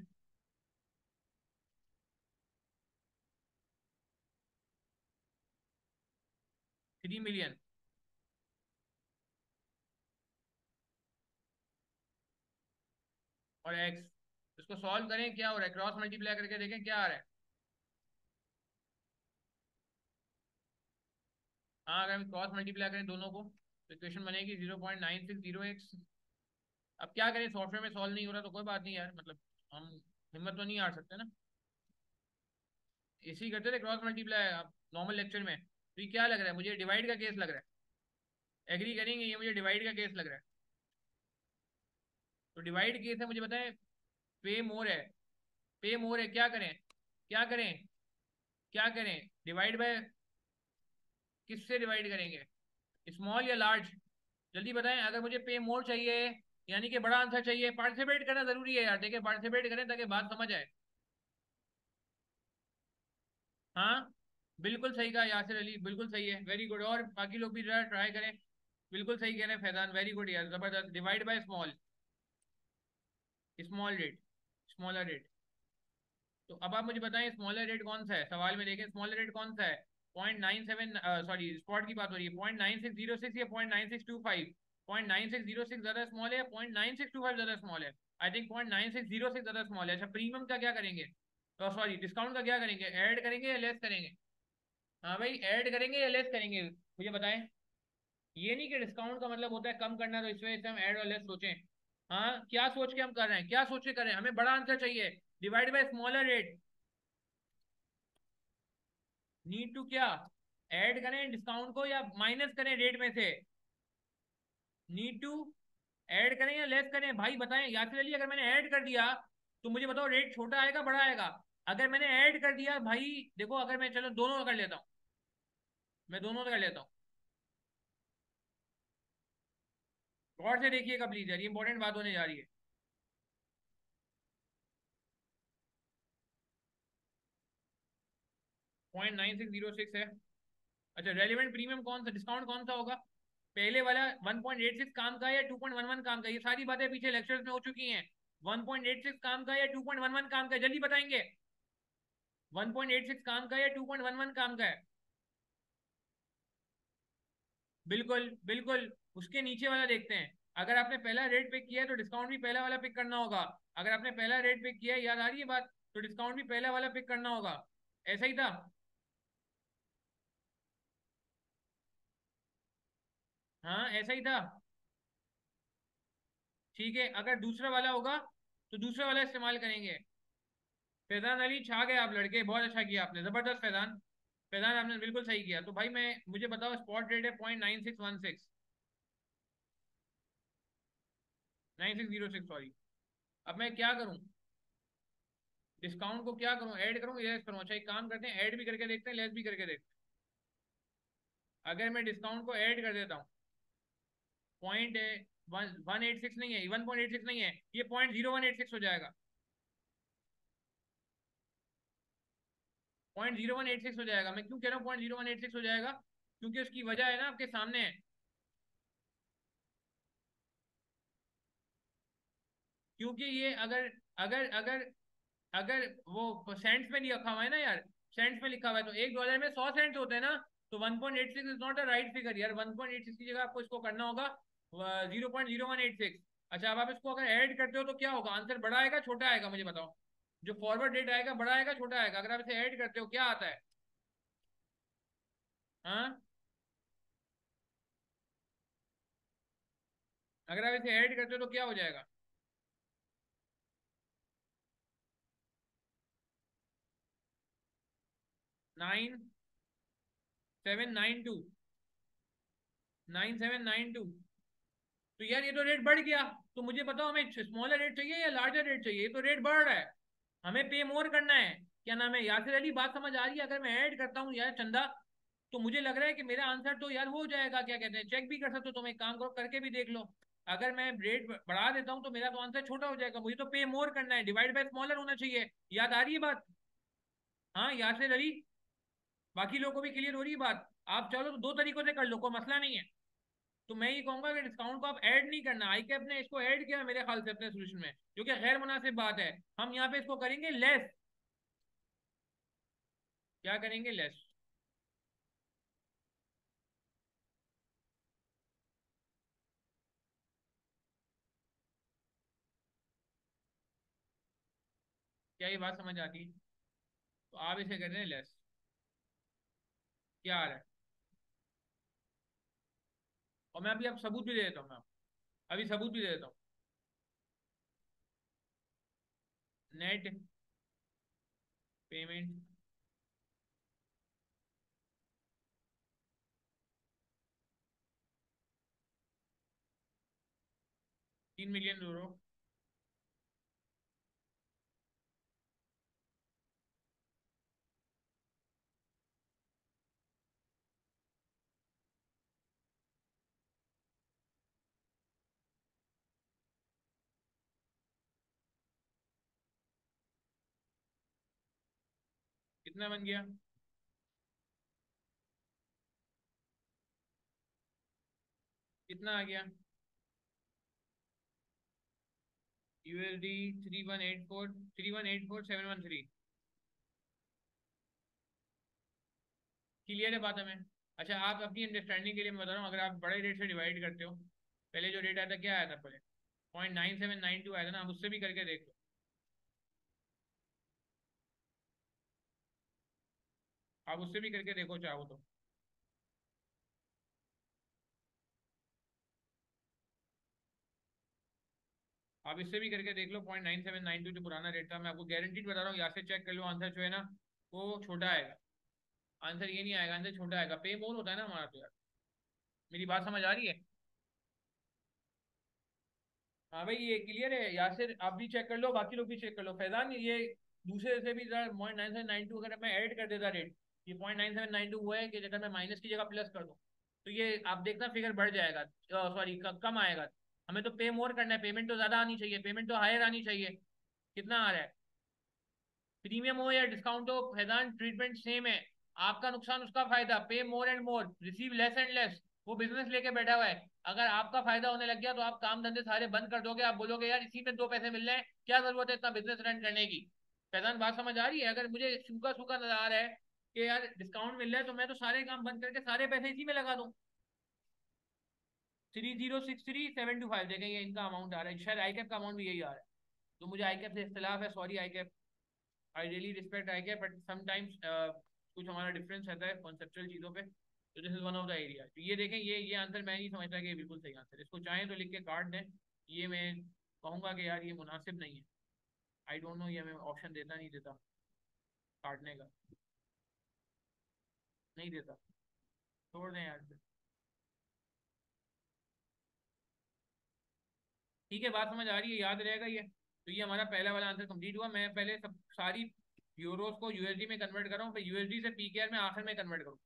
3 मिलियन और एक्स। इसको सॉल्व करें, क्या हो रहा है? क्रॉस मल्टीप्लाई करके देखें क्या आ रहा है। हाँ, अगर हम क्रॉस मल्टीप्लाई करें दोनों को, तो इक्वेशन बनेगी 0.9606। अब क्या करें, सॉफ्टवेयर में सॉल्व नहीं हो रहा तो कोई बात नहीं यार, मतलब हम हिम्मत तो नहीं हार सकते ना। इसी करते थे क्रॉस मल्टीप्लाई आप नॉर्मल लेक्चर में। तो ये क्या लग रहा है मुझे? डिवाइड का केस लग रहा है। एग्री करेंगे, ये मुझे डिवाइड का केस लग रहा है। तो डिवाइड केस है, मुझे बताएं। पे मोर है, पे मोर है, क्या करें? क्या करें? क्या करें? डिवाइड बाय किससे डिवाइड करेंगे, स्मॉल या लार्ज? जल्दी बताएं। अगर मुझे पे मोर चाहिए, यानी कि बड़ा आंसर चाहिए, पार्टिसिपेट करना जरूरी है यार, देखिए पार्टिसिपेट करें ताकि बात समझ आए। हाँ, बिल्कुल सही कहा यासिर अली, बिल्कुल सही है, वेरी गुड। और बाकी लोग भी जरा ट्राई करें। बिल्कुल सही कह रहे हैं फैजान, वेरी गुड यार, जबरदस्त। Divide by small, small rate, smaller rate. तो अब आप मुझे बताएं स्मॉलर रेट कौन सा है, सवाल में देखें स्मॉलर रेट कौन सा है। 0.97, सॉरी स्पॉट की बात हो रही है, 0.9606 या 0.9625? 0.9606 ज्यादा स्मॉल है या 0.9625 ज्यादा स्मॉल है? आई थिंक 0.9606 ज्यादा स्मॉल है। अच्छा प्रीमियम का क्या करेंगे, तो सॉरी डिस्काउंट का क्या करेंगे, ऐड करेंगे या लेस करेंगे? हाँ भाई, ऐड करेंगे या लेस करेंगे, मुझे बताएं। ये नहीं कि डिस्काउंट का मतलब होता है कम करना, तो इस वजह से हम ऐड और लेस सोचें। हाँ, क्या सोच के हम कर रहे हैं, क्या सोच के कर रहे हैं, हमें बड़ा आंसर चाहिए। Divide by smaller rate, need to क्या, ऐड करें डिस्काउंट को या माइनस करें रेट में से? नीड टू ऐड करें या लेस करें भाई बताएं यासिर अली। अगर मैंने ऐड कर दिया तो मुझे बताओ रेट छोटा आएगा बड़ा आएगा? अगर मैंने ऐड कर दिया भाई, देखो अगर मैं, चलो दोनों कर लेता हूँ, मैं दोनों कर लेता हूँ। गौर से देखिएगा प्लीज यार, ये इंपॉर्टेंट बात होने जा रही है। 0.9606 है। अच्छा रेलिवेंट प्रीमियम कौन सा, डिस्काउंट कौन सा होगा? पहले वाला 1.86 काम का है या 2.11 काम का? ये सारी बातें पीछे लेक्चर्स में हो चुकी हैं। 1.86 काम का है या 2.11 काम का है, जल्दी बताएंगे। 1.86 काम का है या 2.11 काम का है? बिल्कुल बिल्कुल। उसके नीचे वाला देखते हैं। अगर आपने पहला रेट पिक किया है तो डिस्काउंट भी पहला वाला पिक करना होगा। अगर आपने पहला रेट पिक किया है, याद आ रही है बात, तो डिस्काउंट भी पहला वाला पिक करना होगा। ऐसा ही था। हाँ ऐसा ही था। ठीक है, अगर दूसरा वाला होगा तो दूसरा वाला इस्तेमाल करेंगे। फैजान अली छा गए आप लड़के, बहुत अच्छा किया आपने, जबरदस्त फैजान। फैजान आपने बिल्कुल सही किया। तो भाई मैं, मुझे बताओ स्पॉट रेट है 0.9616, 9606 सॉरी। अब मैं क्या करूं, डिस्काउंट को क्या करूं, ऐड करूं या लेस करूं? अच्छा एक काम करते हैं, ऐड भी करके देखते हैं, लेस भी करके देखते हैं। अगर मैं डिस्काउंट को ऐड कर देता हूँ, पॉइंट 1 1 8 6 नहीं है, 1.86 नहीं है, ये 0.0186 हो जाएगा। 0.0186 हो जाएगा। मैं क्यों कह रहा हूँ 0.0186 हो जाएगा, क्योंकि उसकी वजह है ना आपके सामने है। क्योंकि ये अगर अगर अगर अगर वो सेंट्स में नहीं रखा हुआ है ना यार, सेंट्स में लिखा हुआ है, तो $1 में 100 सेंट्स होते हैं ना। तो 1.86 is not a right figure यार। 1.86 की जगह आपको इसको करना होगा 0.0186। अच्छा अब आप इसको अगर ऐड करते हो तो क्या होगा, आंसर बड़ा आएगा छोटा आएगा, मुझे बताओ। जो फॉरवर्ड रेट आएगा बड़ा आएगा छोटा आएगा? अगर आप इसे ऐड करते हो क्या आता है? हाँ, अगर आप इसे ऐड करते हो तो क्या हो जाएगा? 9792, 9792। तो यार ये तो रेट बढ़ गया। तो मुझे बताओ हमें स्मॉलर रेट चाहिए या लार्जर रेट चाहिए? ये तो रेट बढ़ रहा है, हमें पे मोर करना है। क्या नाम है, यासिर अली बात समझ आ रही है? अगर मैं ऐड करता हूँ यार चंदा, तो मुझे लग रहा है कि मेरा आंसर तो यार हो जाएगा, क्या कहते हैं, चेक भी कर सकते हो, तुम एक काम करो करके भी देख लो। अगर मैं रेट बढ़ा देता हूँ तो मेरा तो आंसर छोटा हो जाएगा, मुझे तो पे मोर करना है, डिवाइड बाय स्मॉलर होना चाहिए। याद आ रही है बात? हाँ यासिर अली, बाकी लोगों को भी क्लियर हो रही है बात? आप चलो तो दो तरीकों से कर लो, कोई मसला नहीं है। तो मैं ये कहूंगा कि डिस्काउंट को आप ऐड नहीं करना, आई कैप ने इसको ऐड किया मेरे ख्याल से अपने सोल्यूशन में, जो कि गैर मुनासिब बात है। हम यहाँ पे इसको करेंगे लेस। क्या करेंगे, लेस। क्या ये बात समझ आती है? तो आप इसे कर रहे हैं लेस, क्या आ रहा है? और मैं अभी आप सबूत भी दे देता हूँ, मैं अभी सबूत भी दे देता हूँ। Net payment, 3 million euro. कितना बन गया? कितना आ गया? USD 3184713। क्लियर है बात हमें? अच्छा आप अपनी अंडरस्टैंडिंग के लिए मैं बता रहा हूँ, अगर आप बड़े रेट से डिवाइड करते हो, पहले जो रेट आया था क्या आया था पहले? 0.9792 आया था ना, आप उससे भी करके देख लो। आप उससे भी करके देखो चाहो तो। आप इससे भी करके देख लो, 0.9792 जो पुराना रेट था, मैं आपको गारंटीड बता रहा हूँ, यहाँ से चेक कर लो, आंसर जो है ना वो छोटा आएगा। आंसर ये नहीं आएगा, आंसर छोटा आएगा, पे मोर होता है ना हमारा तो यार। मेरी बात समझ आ रही है? हाँ भाई ये क्लियर है, यासिर आप भी चेक कर लो, बाकी लोग भी चेक कर लो। फैजान ये दूसरे से भी 0.9792 अगर मैं ऐड कर देता रेट, ये 0.9792 हुआ है कि अगर मैं माइनस की जगह प्लस कर दूं, तो ये आप देखना फिगर बढ़ जाएगा, सॉरी कम आएगा। हमें तो पे मोर करना है, पेमेंट तो ज्यादा आनी चाहिए, पेमेंट तो हायर आनी चाहिए। कितना आ रहा है? प्रीमियम हो या डिस्काउंट हो फैजान, ट्रीटमेंट सेम है। आपका नुकसान उसका फायदा, पे more and more receive less and less. वो बिजनेस लेके बैठा हुआ है, अगर आपका फायदा होने लग गया तो आप काम धंधे सारे बंद कर दोगे, आप बोलोगे यार इसी में दो पैसे मिल रहे हैं, क्या जरूरत है इतना बिजनेस रन करने की। फैजान बात समझ आ रही है? अगर मुझे सूखा सूखा नजर आ रहा है कि यार डिस्काउंट मिल रहा है, तो मैं तो सारे काम बंद करके सारे पैसे इसी में लगा दूं। 3063,725 देखें, ये इनका अमाउंट आ रहा है, शायद आईकैप का अमाउंट भी यही आ रहा है। तो मुझे आईकैप से इख्तलाफ है, sorry ICAP. I really respect ICAP, but sometimes कुछ हमारा डिफरेंस रहता है कॉन्सेप्चुअल चीज़ों पे। तो this is one of the area. तो ये देखें, ये आंसर मैं नहीं समझता कि ये बिल्कुल सही आंसर है, इसको चाहें तो लिख के काट दें। ये मैं कहूँगा कि यार ये मुनासिब नहीं है। आई डोंट नो ये हमें ऑप्शन देता नहीं देता काटने का, नहीं देता। छोड़ दें यार फिर। ठीक है, बात समझ आ रही है, याद रहेगा ये। तो ये हमारा पहला वाला आंसर कंप्लीट हुआ। मैं पहले सब सारी यूरोस को यूएसडी में कन्वर्ट कर रहा हूँ, फिर यूएसडी से पीकेआर में आखिर में कन्वर्ट करूँ।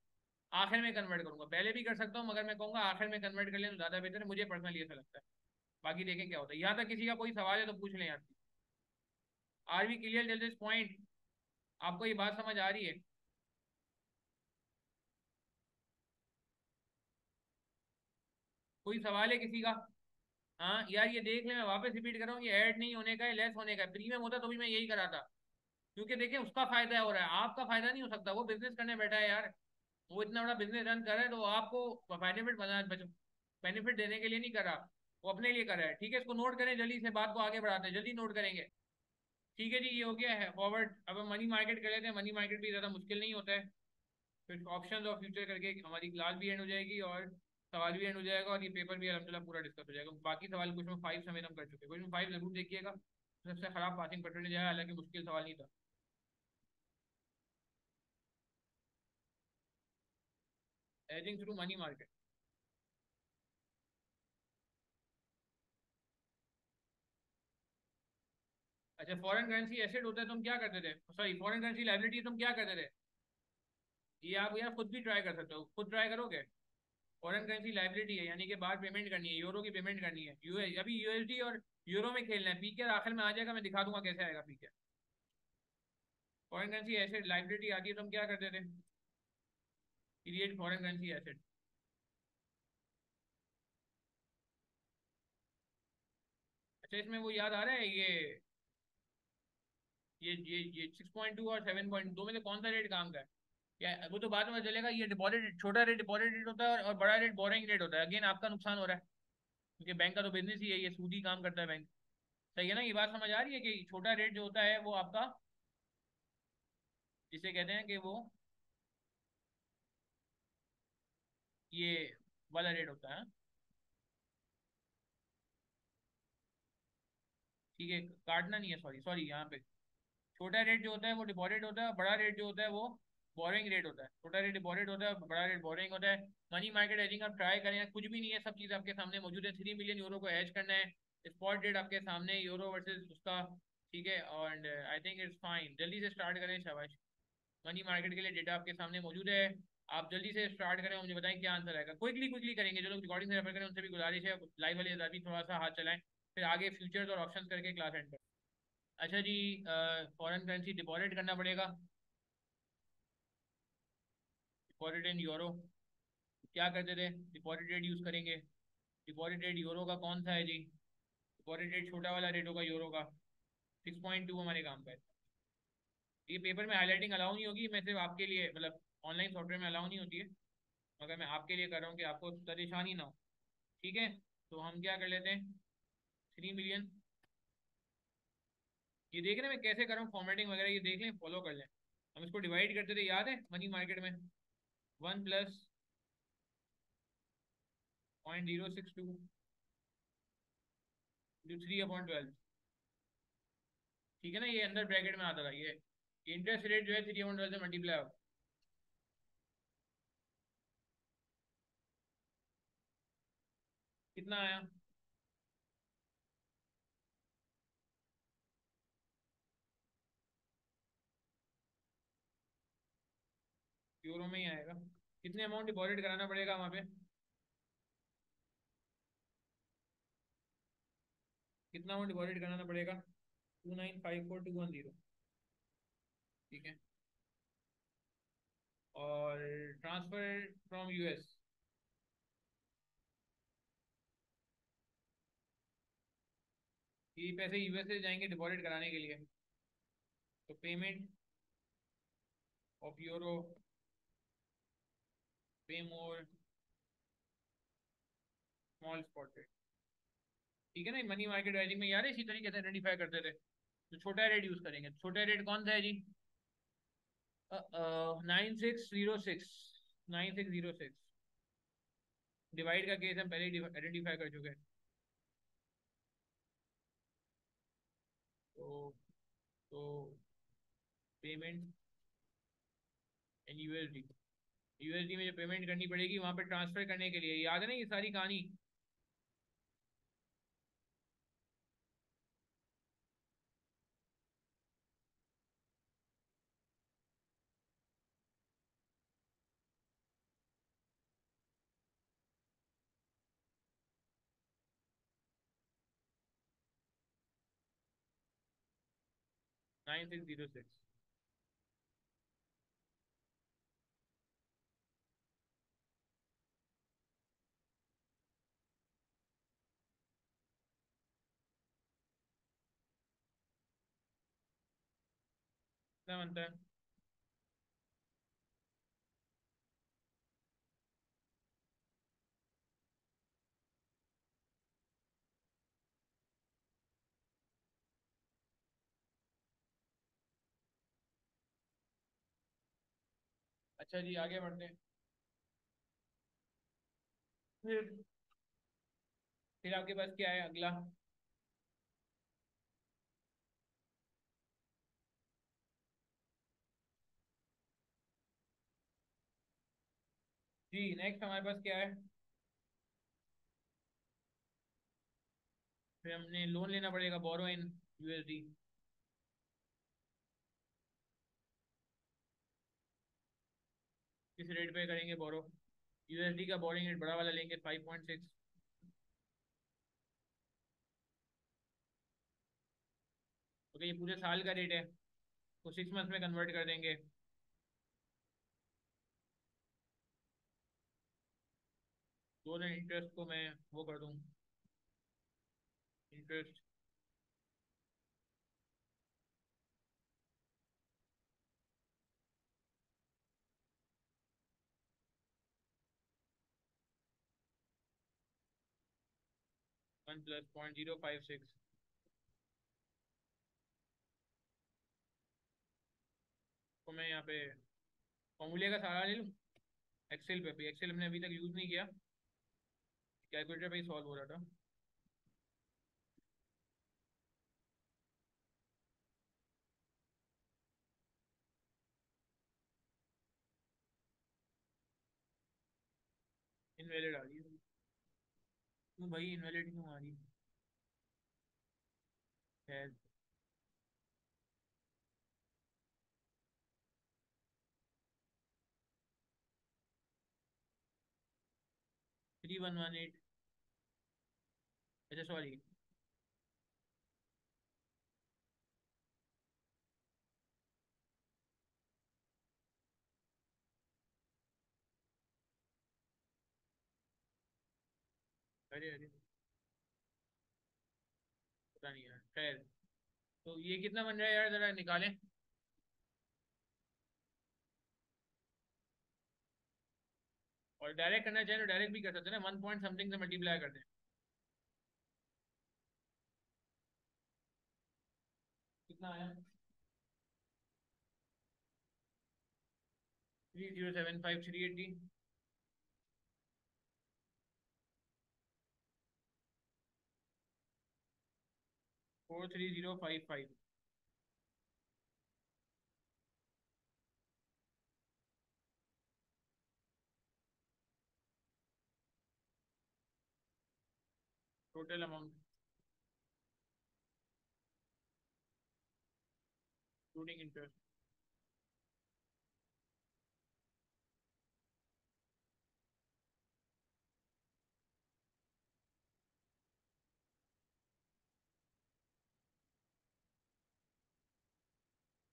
आखिर में कन्वर्ट करूंगा, पहले भी कर सकता हूँ, मगर मैं कहूंगा आखिर में कन्वर्ट कर लें तो ज्यादा बेहतर है, मुझे पर्सनली ऐसा लगता है। बाकी देखें क्या होता है। यहाँ तक किसी का कोई सवाल है तो पूछ लें यार। Are we clear till this point? आपको ये बात समझ आ रही है? कोई सवाल है किसी का? हाँ यार ये देख लें, मैं वापस रिपीट कर रहा हूँ, ये ऐड नहीं होने का है, लेस होने का है। प्रीमियम होता तो भी मैं यही करा था, क्योंकि देखिए उसका फायदा हो रहा है, आपका फायदा नहीं हो सकता। वो बिजनेस करने बैठा है यार, वो इतना बड़ा बिजनेस रन कर रहा है, तो आपको बेनिफिट बना, बेनिफिट देने के लिए नहीं करा, वो अपने लिए कर रहा है। ठीक है, इसको नोट करें, जल्दी से बात को आगे बढ़ाते हैं, जल्दी नोट करेंगे। ठीक है जी, ये हो गया है फॉरवर्ड। अब हम मनी मार्केट कर लेते हैं, मनी मार्केट भी ज़्यादा मुश्किल नहीं होता है। फिर ऑप्शंस और फ्यूचर करके हमारी क्लास भी एंड हो जाएगी और सवाल भी एंड हो जाएगा, और ये पेपर भी अलहमदिल्ला पूरा डिस्कस हो जाएगा। बाकी सवाल क्वेश्चन 5 समेत हम कर चुके हैं, क्वेश्चन 5 जरूर देखिएगा, सबसे खराब पासिंग परसेंटेज आया, हालांकि मुश्किल सवाल नहीं था। Ageing through money market. अच्छा, फॉरेन करेंसी एसेट होता है, तुम क्या करते थे? सॉरी, फॉरेन करेंसी लाइबिलिटी तुम क्या करते थे? ये आप यार खुद भी ट्राई कर सकते हो, खुद ट्राई करोगे? फॉरेन करेंसी लाइबिलिटी है, यानी कि बाहर पेमेंट करनी है, यूरो की पेमेंट करनी है, यूएस अभी यूएसडी और यूरो में खेलना है। पीके आखिर में आ जाएगा, मैं दिखा दूंगा कैसे आएगा पीके। फॉरेन करेंसी एसेट लाइबिलिटी आती है, तुम क्या करते थे? Create foreign currency asset. अच्छा, इसमें वो याद आ रहा है, ये 6.2 और 7.2 में से कौन सा रेट काम का है? या वो तो बाद में चलेगा। ये डिपॉजिट, छोटा रेट डिपॉजिट रेट होता है, और बड़ा रेट बोरिंग रेट होता है। अगेन आपका नुकसान हो रहा है, क्योंकि बैंक का तो बिजनेस ही है, ये सूदी काम करता है बैंक। सही है ना? ये बात समझ आ रही है कि छोटा रेट जो होता है वो आपका, जिसे कहते हैं कि वो ये वाला रेट होता है। ठीक है, काटना नहीं है, सॉरी सॉरी, यहाँ पे छोटा रेट जो होता है वो डिपॉजिट होता है, बड़ा रेट जो होता है वो बोरिंग रेट होता है। छोटा रेट डिपॉजिट होता है, बड़ा रेट बोरिंग होता है। मनी मार्केट एजिंग आप ट्राई करें, कुछ भी नहीं है, सब चीज़ आपके सामने मौजूद है। 3 मिलियन यूरो को एज करना है, स्पॉट रेट आपके सामने, यूरो वर्सेज उसका। ठीक है, और आई थिंक इट्स फाइन, जल्दी से स्टार्ट करें शाबाश। मनी मार्केट के लिए डेटा आपके सामने मौजूद है, आप जल्दी से स्टार्ट करें और मुझे बताएं क्या आंसर आएगा। क्विकली क्विकली करेंगे, जो लोग रिकॉर्डिंग से रेफर करें उनसे भी गुजारिश है, लाइव वाले हज़ार भी थोड़ा सा हाथ चलाएं, फिर आगे फ्यूचर्स और ऑप्शंस करके क्लास एंड करें। अच्छा जी, फॉरेन करेंसी डिपॉजिट करना पड़ेगा, डिपॉजिट इन यूरो। क्या करते थे? डिपॉजिट रेट यूज़ करेंगे। डिपॉजिट रेट यूरो का कौन सा है जी? डिपॉजिट रेट छोटा वाला रेट होगा यूरो का, 6.2 हमारे काम का है। ये पेपर में हाईलाइटिंग अलाउ नहीं होगी, मैं सिर्फ आपके लिए, मतलब ऑनलाइन सॉफ्टवेयर में अलाउ नहीं होती है, मगर मैं आपके लिए कर रहा हूँ कि आपको परेशानी ना हो। ठीक है, तो हम क्या कर लेते हैं, 3 मिलियन। ये देख रहे हैं मैं कैसे कर रहा हूँ फॉर्मेटिंग वगैरह, ये देख लें, फॉलो कर लें। हम इसको डिवाइड करते थे, याद है मनी मार्केट में, 1 + 0.062 जो 3/12। ठीक है ना, ये अंदर ब्रैकेट में आता था ये। इंटरेस्ट रेट जो है 3/12 से मल्टीप्लाई हो। कितना आया? यूरो में ही आएगा। कितने अमाउंट डिपॉजिट कराना पड़ेगा वहाँ पे? कितना अमाउंट डिपॉजिट कराना पड़ेगा? 2954210। ठीक है। और ट्रांसफर फ्रॉम यूएस, ये पैसे यूएस से जाएंगे डिपॉजिट कराने के लिए। तो पेमेंट ऑफ यूरो, पे मोर, स्मॉल स्पॉट। ठीक है ना, मनी मार्केट वाइजिंग में यार इसी तरीके से आइडेंटिफाई करते थे। तो छोटा रेट यूज करेंगे, छोटा रेट कौन सा है जी? 9606, 9606। डिवाइड का केस हम पहले ही आइडेंटिफाई कर चुके हैं। तो पेमेंट इन यूएसडी, यूएसडी में जो पेमेंट करनी पड़ेगी वहां पे ट्रांसफर करने के लिए, याद है ना ये सारी कहानी? नाइन सिक्स जीरो सिक्स क्या बनता है? अच्छा जी, आगे बढ़ते हैं। फिर फिर आपके पास क्या है अगला? जी नेक्स्ट हमारे पास क्या है? फिर हमने लोन लेना पड़ेगा, बोरो इन यूएसडी। किस रेट पे करेंगे बोरो? यूएसडी का बोरिंग रेट बड़ा वाला लेंगे, 5.6। ओके, ये पूरे साल का रेट है, तो 6 मंथ में कन्वर्ट कर देंगे। दोनों इंटरेस्ट को मैं वो कर दूँ, इंटरेस्ट 1 + 0.056 को मैं यहाँ पे फॉर्मूले का सहारा ले लूँ। एक्सेल पे भी, एक्सेल हमने अभी तक यूज़ नहीं किया, कैलकुलेटर पे ही सॉल्व हो रहा था। इनवैलिड आ रही है, क्यों भाई इनवैलिड क्यों आ रही है? 3118। अच्छा सॉरी। अरे अरे, पता नहीं यार, खैर। तो ये कितना बन रहा है यार, जरा निकालें। और डायरेक्ट करना चाहे तो डायरेक्ट भी कर सकते हैं ना, 1 पॉइंट समथिंग से मल्टीप्लाई कर दें। कितना आया? 3075380। 43055। Total amount including interest.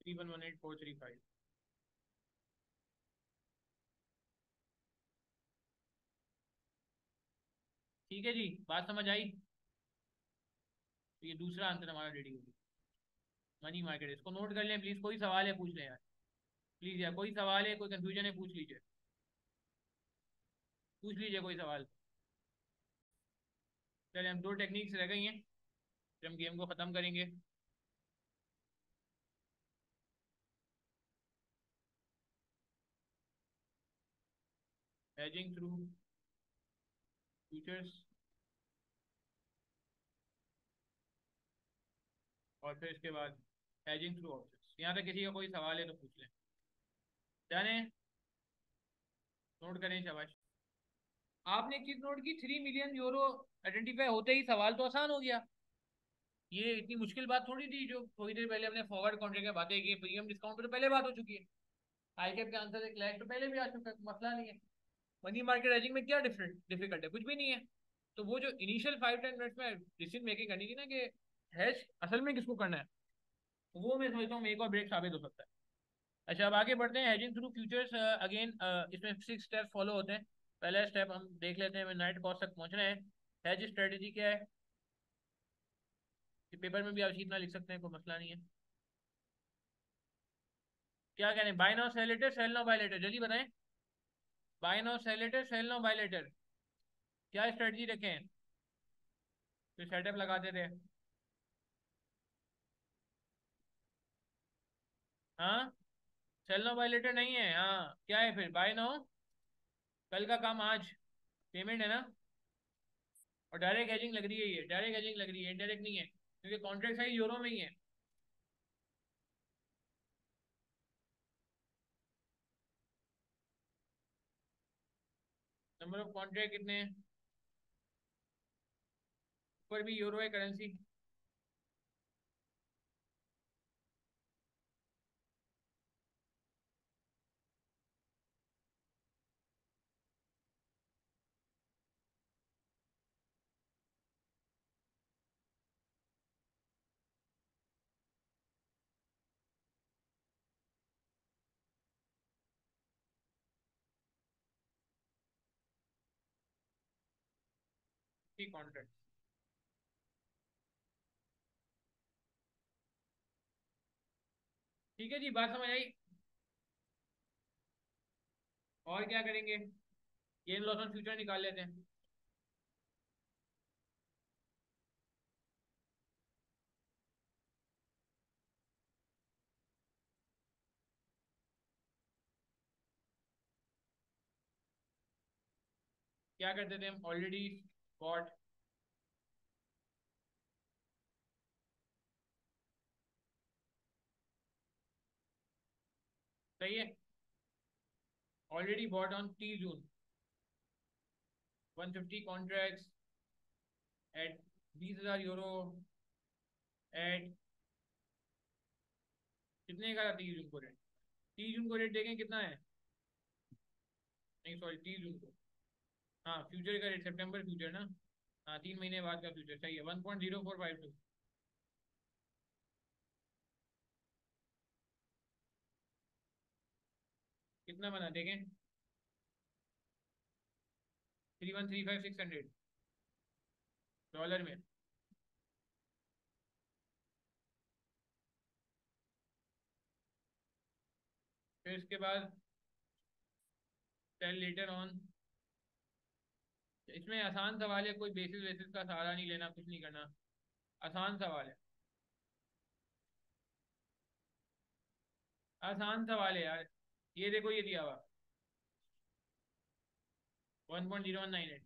3118435। ठीक है जी, बात समझ आई? तो ये दूसरा आंसर हमारा रेडी होगी। मनी मार्केट, इसको नोट कर लें प्लीज। कोई सवाल है पूछ लें यार, प्लीज यार, कोई सवाल है, कोई कंफ्यूजन है, पूछ लीजिए, पूछ लीजिए कोई सवाल। चलिए, हम दो टेक्निक्स रह गई हैं, फिर हम गेम को ख़त्म करेंगे। हेजिंग थ्रू फ्यूचर्स, और फिर इसके बाद हेजिंग थ्रू ऑप्शंस। यहाँ तक किसी का कोई सवाल है तो पूछ लें। जाने, नोट करें, शाबाश। आपने एक चीज नोट की, 3 मिलियन यूरो आइडेंटिफाई होते ही सवाल तो आसान हो गया। ये इतनी मुश्किल बात थोड़ी थी, जो थोड़ी देर पहले हमने फॉरवर्ड कॉन्ट्रैक्ट की बातें की, प्रीमियम डिस्काउंट पे तो पहले बात हो चुकी है। आई कैप के आंसर एक लैख तो पहले भी आ चुका है, मसला नहीं है। मनी मार्केट हेजिंग में क्या डिफरेंट डिफिकल्ट है? कुछ भी नहीं है। तो वो जो इनिशियल 5-10 मिनट्स में डिसीजन मेकिंग करनी थी ना कि हैश असल में किसको करना है, वो मैं समझता हूँ एक और ब्रेक साबित हो सकता है। अच्छा, अब आगे बढ़ते हैं। हेजिंग थ्रू फ्यूचर्स अगेन, इसमें 6 स्टेप फॉलो होते हैं। पहला स्टेप हम देख लेते हैं, नाइट कॉस्ट तक पहुंच रहे हैं। हेज स्ट्रेटेजी क्या है, कि पेपर में भी आप इतना लिख सकते हैं, कोई मसला नहीं है। क्या कह रहे हैं? Buy now sell later, sell now buy later, जल्दी बताएं। Buy now sell later, sell now buy later, क्या स्ट्रेटजी रखें? तो सेटअप लगाते थे। हाँ, सेल नाउ बाय लेटर नहीं है। हाँ, क्या है फिर? बाय नाउ, कल का काम आज, पेमेंट है ना। और डायरेक्ट हेजिंग लग रही है, ये डायरेक्ट हेजिंग लग रही है, इनडायरेक्ट नहीं है, क्योंकि कॉन्ट्रैक्ट साइज यूरो में ही है। नंबर ऑफ कॉन्ट्रैक्ट कितने हैं? ऊपर भी यूरो है करेंसी। कॉन्ट्रैक्ट। ठीक है जी, बात समझ आई? और क्या करेंगे? गेन लॉस ऑन फ्यूचर निकाल लेते हैं। क्या करते थे हम? ऑलरेडी बॉट, सही है। Already bought on 30 June, 150 contracts at 20,000 euro, at कितने का था 30 जून को रेट? 30 जून को रेट देखें कितना है। नहीं सॉरी, 30 जून को। हाँ, फ्यूचर का रेट, सितंबर फ्यूचर ना। हाँ, 3 महीने बाद का फ्यूचर, सही है। 1.0452। कितना बना देखें? 3135600 डॉलर में। फिर इसके बाद टेल लेटर ऑन। इसमें आसान सवाल है, कोई बेसिस वेसिस का सहारा नहीं लेना, कुछ नहीं करना, आसान सवाल है। आसान सवाल है यार। ये देखो ये दिया हुआ 1.0198।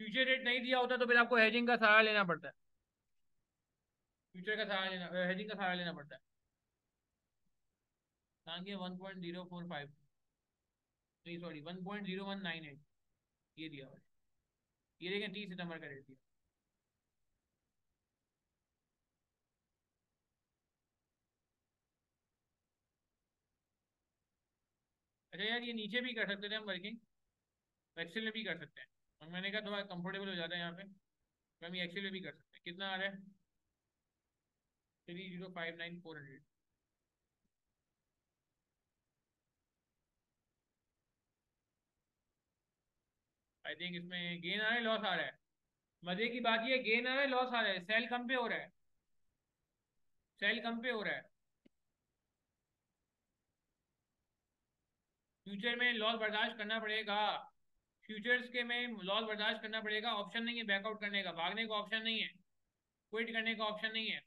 फ्यूचर रेट नहीं दिया होता तो फिर आपको हेजिंग का सहारा लेना पड़ता है। फ्यूचर का सहारा लेना, हेजिंग का सहारा लेना पड़ता है। ताकि 1.045, नहीं सॉरी 1.0198 ये दिया हुआ है। ये देखें 30 सितंबर का रेट दिया। अच्छा यार ये नीचे भी कर सकते थे हम वर्किंग, एक्सेल में भी कर सकते हैं। और मैंने कहा थोड़ा कंफर्टेबल हो जाता है यहाँ पे, तो हम एक्सेल में भी कर सकते हैं। कितना आ रहा है? 3059400। आई थिंक इसमें गेन आ रहा है लॉस आ रहा है? मजे की बात ये, गेन आ रहा है लॉस आ रहा है? सेल कम पे हो रहा है, सेल कम पे हो रहा है। फ्यूचर में लॉस बर्दाश्त करना पड़ेगा। फ्यूचर्स के में लॉस बर्दाश्त करना पड़ेगा। ऑप्शन नहीं है बैकआउट करने का, भागने का ऑप्शन नहीं है, क्विट करने का ऑप्शन नहीं है,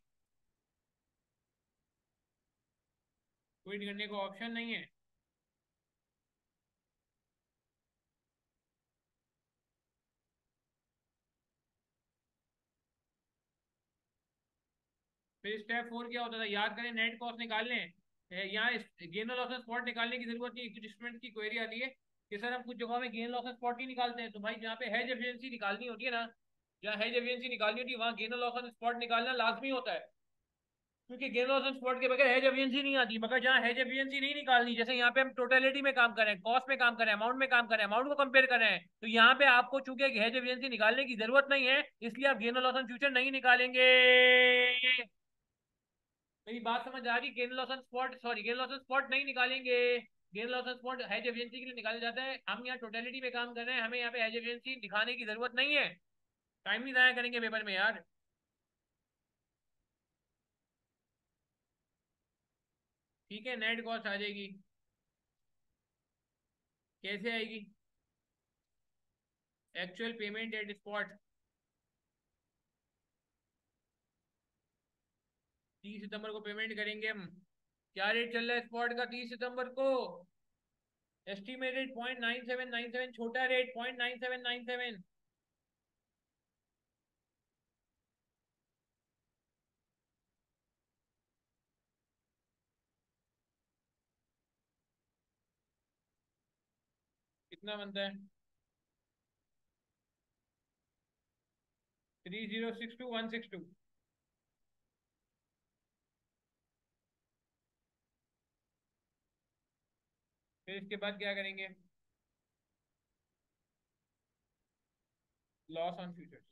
क्विट करने का ऑप्शन नहीं है। फिर स्टेप 4 क्या होता था याद करें? नेट कॉस्ट निकाल लें। यहाँ गेन और लॉस स्पॉट निकालने की जरूरत नहीं है। कुछ स्टूडेंट की क्वेरी आती है कि सर हम कुछ जगहों में गेन लॉस स्पॉट नहीं निकालते हैं। तो भाई जहाँ पे हेज एफिशिएंसी निकालनी होती है ना, जहाँ हेज एफिशिएंसी निकालनी होती है वहाँ गेन और लॉस स्पॉट निकालना लाजमी होता है। क्योंकि गेन लॉस स्पॉट के बगैर हेज एफिशिएंसी नहीं आती। मगर जहाँ हेज एफिशिएंसी नहीं निकालनी, जैसे यहाँ पे हम टोटलिटी में काम करें, कॉस्ट में काम करें, अमाउंट में काम करें, अमाउंट को कंपेयर करें, तो यहाँ पे आपको चूंकि हेज एफिशिएंसी निकालने की जरूरत नहीं है, इसलिए आप गेन और लॉस फ्यूचर नहीं निकालेंगे। मेरी बात समझ आ रही? Gain loss on spot, sorry gain loss on spot नहीं निकालेंगे। Gain loss on spot hedge efficiency के लिए निकाला जाता है। हम यहाँ टोटलिटी में काम कर रहे हैं, हमें यहाँ पे हेज एफिशिएंसी दिखाने की जरूरत नहीं है। टाइम नहीं जाया करेंगे पेपर में यार। ठीक है, नेट कॉस्ट आ जाएगी। कैसे आएगी? Actual payment at spot. 30 सितंबर को पेमेंट करेंगे हम। क्या रेट चल रहा है स्पॉट का 30 सितंबर को? एस्टिमेटेड 0.9797, छोटा रेट 0.9797। कितना बनता है? 3062162। फिर इसके बाद क्या करेंगे? Loss on futures.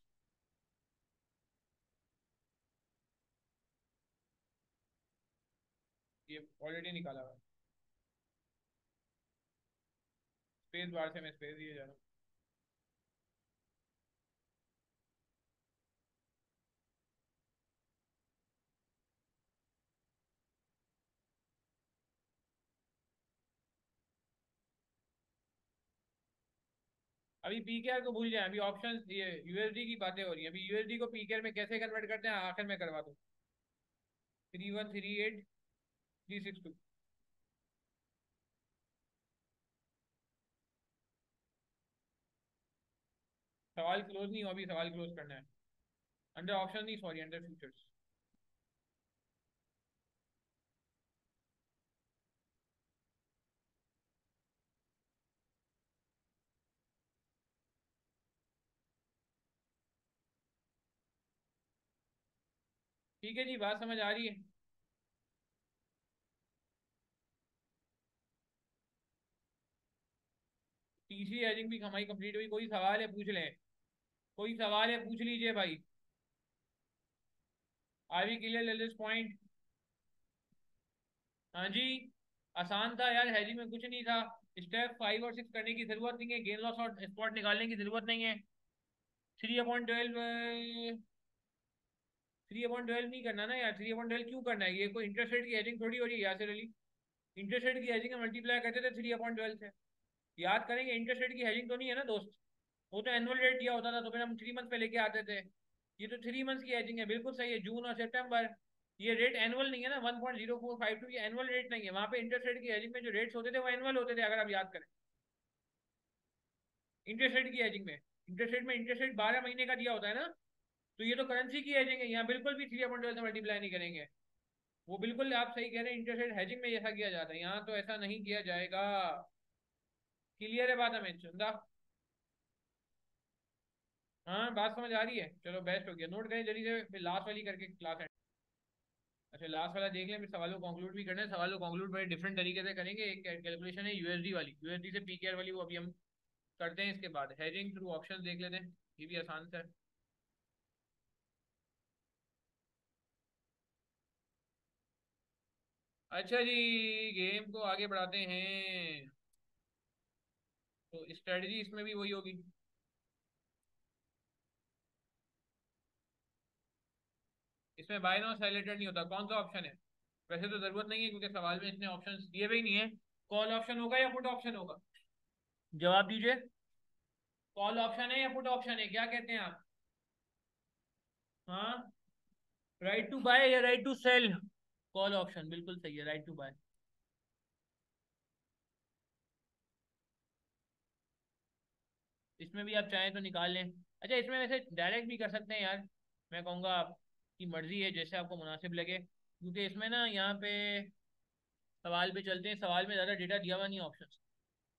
ये ऑलरेडी निकाला हुआ है। स्पेस बार से मैं स्पेस दिए जा रहा हूँ। अभी पीकेआर को भूल जाए, अभी ऑप्शन ये यूएसडी की बातें हो रही है। अभी यूएसडी को पीकेआर में कैसे कन्वर्ट करते हैं आखिर में करवा दो। 3138362। सवाल क्लोज नहीं हो, अभी सवाल क्लोज करना है। अंडर ऑप्शन नहीं, सॉरी अंडर फ्यूचर्स। ठीक है जी, बात समझ आ रही है? तीसरी एजिंग भी हमारी कंप्लीट हुई। कोई सवाल है पूछ लें, कोई सवाल है पूछ लीजिए भाई। Are we clear this point? हाँ जी। आसान था यार, हैजिंग में कुछ नहीं था। स्टेप 5 और 6 करने की जरूरत नहीं है, गेन लॉस और स्पॉट निकालने की जरूरत नहीं है। 3/12 3/12 नहीं करना ना यार। 3/12 क्यों करना है? ये कोई इंटरेस्ट रेट की हेजिंग थोड़ी हो रही है यासिर अली। इंटरेस्ट रेट की हेजिंग मल्टीप्लाई करते थे 3/12 से। याद करेंगे, इंटरेस्ट रेट की हेजिंग तो नहीं है ना दोस्त। वो तो एनुअल रेट दिया होता था तो फिर हम 3 मंथ पे लेके आते थे। ये तो 3 मंथ की हेजिंग है, बिल्कुल सही है, जून और सितंबर। ये रेट एनुअल नहीं है ना, 1.0452 ये एनुअल रेट नहीं है। वहां पे इंटरेस्ट रेट की हेजिंग में जो रेट्स होते थे वो एनुअल होते थे, अगर आप याद करें। इंटरेस्ट रेट की हेजिंग में, इंटरेस्ट रेट 12 महीने का दिया होता है ना। तो ये तो करेंसी की हेजिंग है, यहाँ बिल्कुल भी 3/12 से मल्टीप्लाई नहीं करेंगे। वो बिल्कुल आप सही कह रहे हैं, इंटरेस्ट रेट हेजिंग में ऐसा किया जाता है, यहाँ तो ऐसा नहीं किया जाएगा। क्लियर है बात हमें चंदा? हाँ बात समझ आ रही है, चलो बेस्ट हो गया। नोट करें जल्दी से, फिर लास्ट वाली करके क्लास एंड। अच्छा लास्ट वाला देख लें, फिर सवालों को कंक्लूड भी करना है। सवालों को कंक्लूड बड़े डिफरेंट तरीके से करेंगे। एक कैलकुलेशन है यूएसडी वाली, यूएसडी से पीकेआर वाली, वो अभी हम करते हैं। इसके बाद हेजिंग थ्रू ऑप्शंस देख लेते हैं, ये भी आसान सा है। अच्छा जी, गेम को आगे बढ़ाते हैं। तो स्ट्रेटजी इसमें भी वही होगी। इसमें बाय नाउ सेल लेटर नहीं होता, कौन सा ऑप्शन है? वैसे तो जरूरत नहीं है, क्योंकि सवाल में इतने ऑप्शंस दिए भी नहीं है। कॉल ऑप्शन होगा या पुट ऑप्शन होगा? जवाब दीजिए। कॉल ऑप्शन है या पुट ऑप्शन है, क्या कहते हैं आप? हाँ, राइट टू बाय या right to sell? Call option बिल्कुल सही है, राइट टू बाय। इसमें भी आप चाहें तो निकाल लें। अच्छा इसमें वैसे डायरेक्ट भी कर सकते हैं यार, मैं कहूँगा आपकी मर्जी है, जैसे आपको मुनासिब लगे। क्योंकि इसमें ना यहाँ पे सवाल पे चलते हैं, सवाल में ज़्यादा डेटा दिया हुआ नहीं ऑप्शन।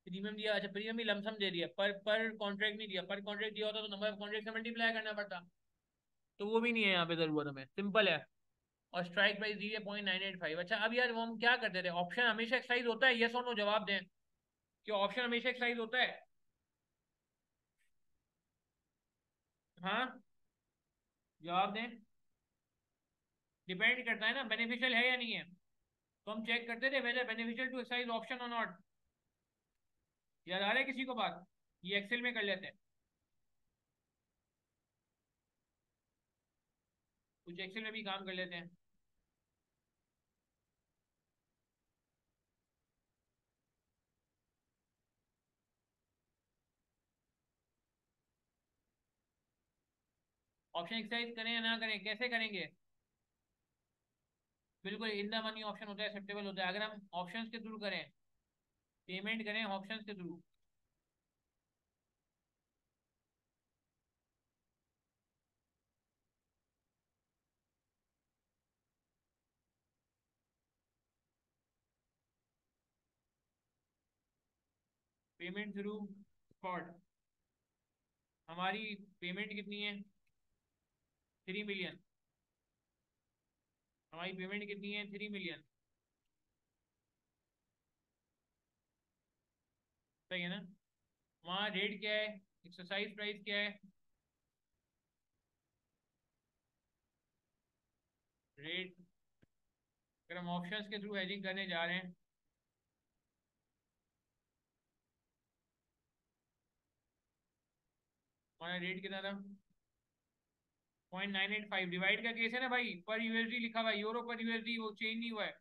प्रीमियम दिया, अच्छा प्रीमियम भी लमसम दे दिया, पर कॉन्ट्रैक्ट नहीं दिया। पर कॉन्ट्रैक्ट दिया होता तो नंबर ऑफ कॉन्ट्रैक्ट से मल्टीप्लाई करना पड़ता। तो वो भी नहीं है यहाँ पे ज़रूरत हमें, सिंपल है। और स्ट्राइक प्राइस दी है 0.985। अच्छा अब यार वो हम क्या करते थे, ऑप्शन हमेशा एक्सरसाइज होता है, यस और नो जवाब दें। कि ऑप्शन हमेशा एक्सरसाइज होता है? हाँ जवाब दें। डिपेंड करता है ना, बेनिफिशियल है या नहीं है। तो हम चेक करते थे whether beneficial to exercise option और नॉट। याद आ रहा है किसी को बात? ये एक्सेल में कर लेते हैं, कुछ एक्सेल में भी काम कर लेते हैं। ऑप्शन एक्सरसाइज करें या ना करें, कैसे करेंगे? बिल्कुल इन द मनी ऑप्शन होता है, एक्सेप्टेबल होता है। अगर हम ऑप्शंस के थ्रू करें, पेमेंट करें ऑप्शंस के थ्रू। पेमेंट थ्रू स्पॉट, हमारी पेमेंट कितनी है? 3 मिलियन। हमारी पेमेंट कितनी है? 3 मिलियन। सही है ना? वहाँ रेट क्या है, एक्सरसाइज प्राइस क्या है? रेट, अगर हम ऑप्शंस के थ्रू हेजिंग करने जा रहे हैं, हमारा रेट कितना था? 0.985। डिवाइड का केस है ना भाई, पर यूएसडी लिखा हुआ है, यूरो पर यूएसडी, वो चेंज नहीं हुआ है।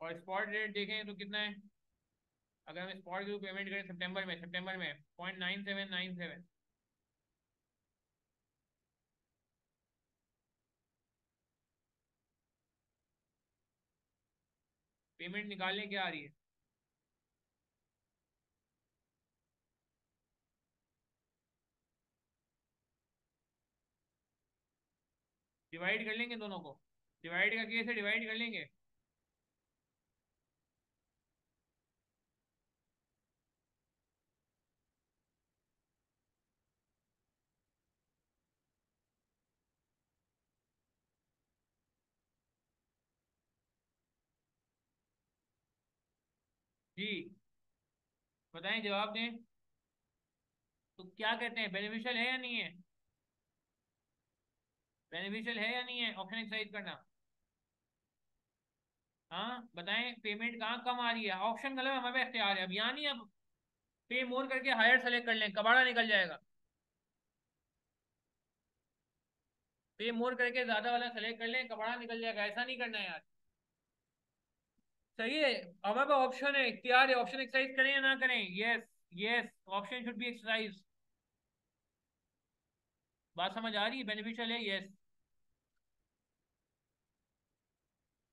और स्पॉट रेट देखें तो कितना है? अगर हम स्पॉट के थ्रू पेमेंट करें सितंबर में 0.9797। पेमेंट निकालने क्या आ रही है? डिवाइड कर लेंगे दोनों को, डिवाइड का केस है, डिवाइड कर लेंगे। जी बताएं, जवाब दें। तो क्या कहते हैं, बेनिफिशियल है या नहीं है? बेनिफिशियल है या नहीं है ऑप्शन एक्सरसाइज करना? हाँ बताएं, पेमेंट कहाँ कम आ रही है? ऑप्शन गलत, हमारे पे इख्तियार है अब, यहाँ नहीं। अब पे मोर करके हायर सेलेक्ट कर लें, कबाड़ा निकल जाएगा। पे मोर करके ज्यादा वाला सेलेक्ट कर लें, कबाड़ा निकल जाएगा, ऐसा नहीं करना है यार। सही है। हमारे पास ऑप्शन है, इख्तियार है, ऑप्शन एक्सरसाइज करें या ना करें। Yes, yes, option should be exercise. बात समझ आ रही है? बेनिफिशियल है, यस।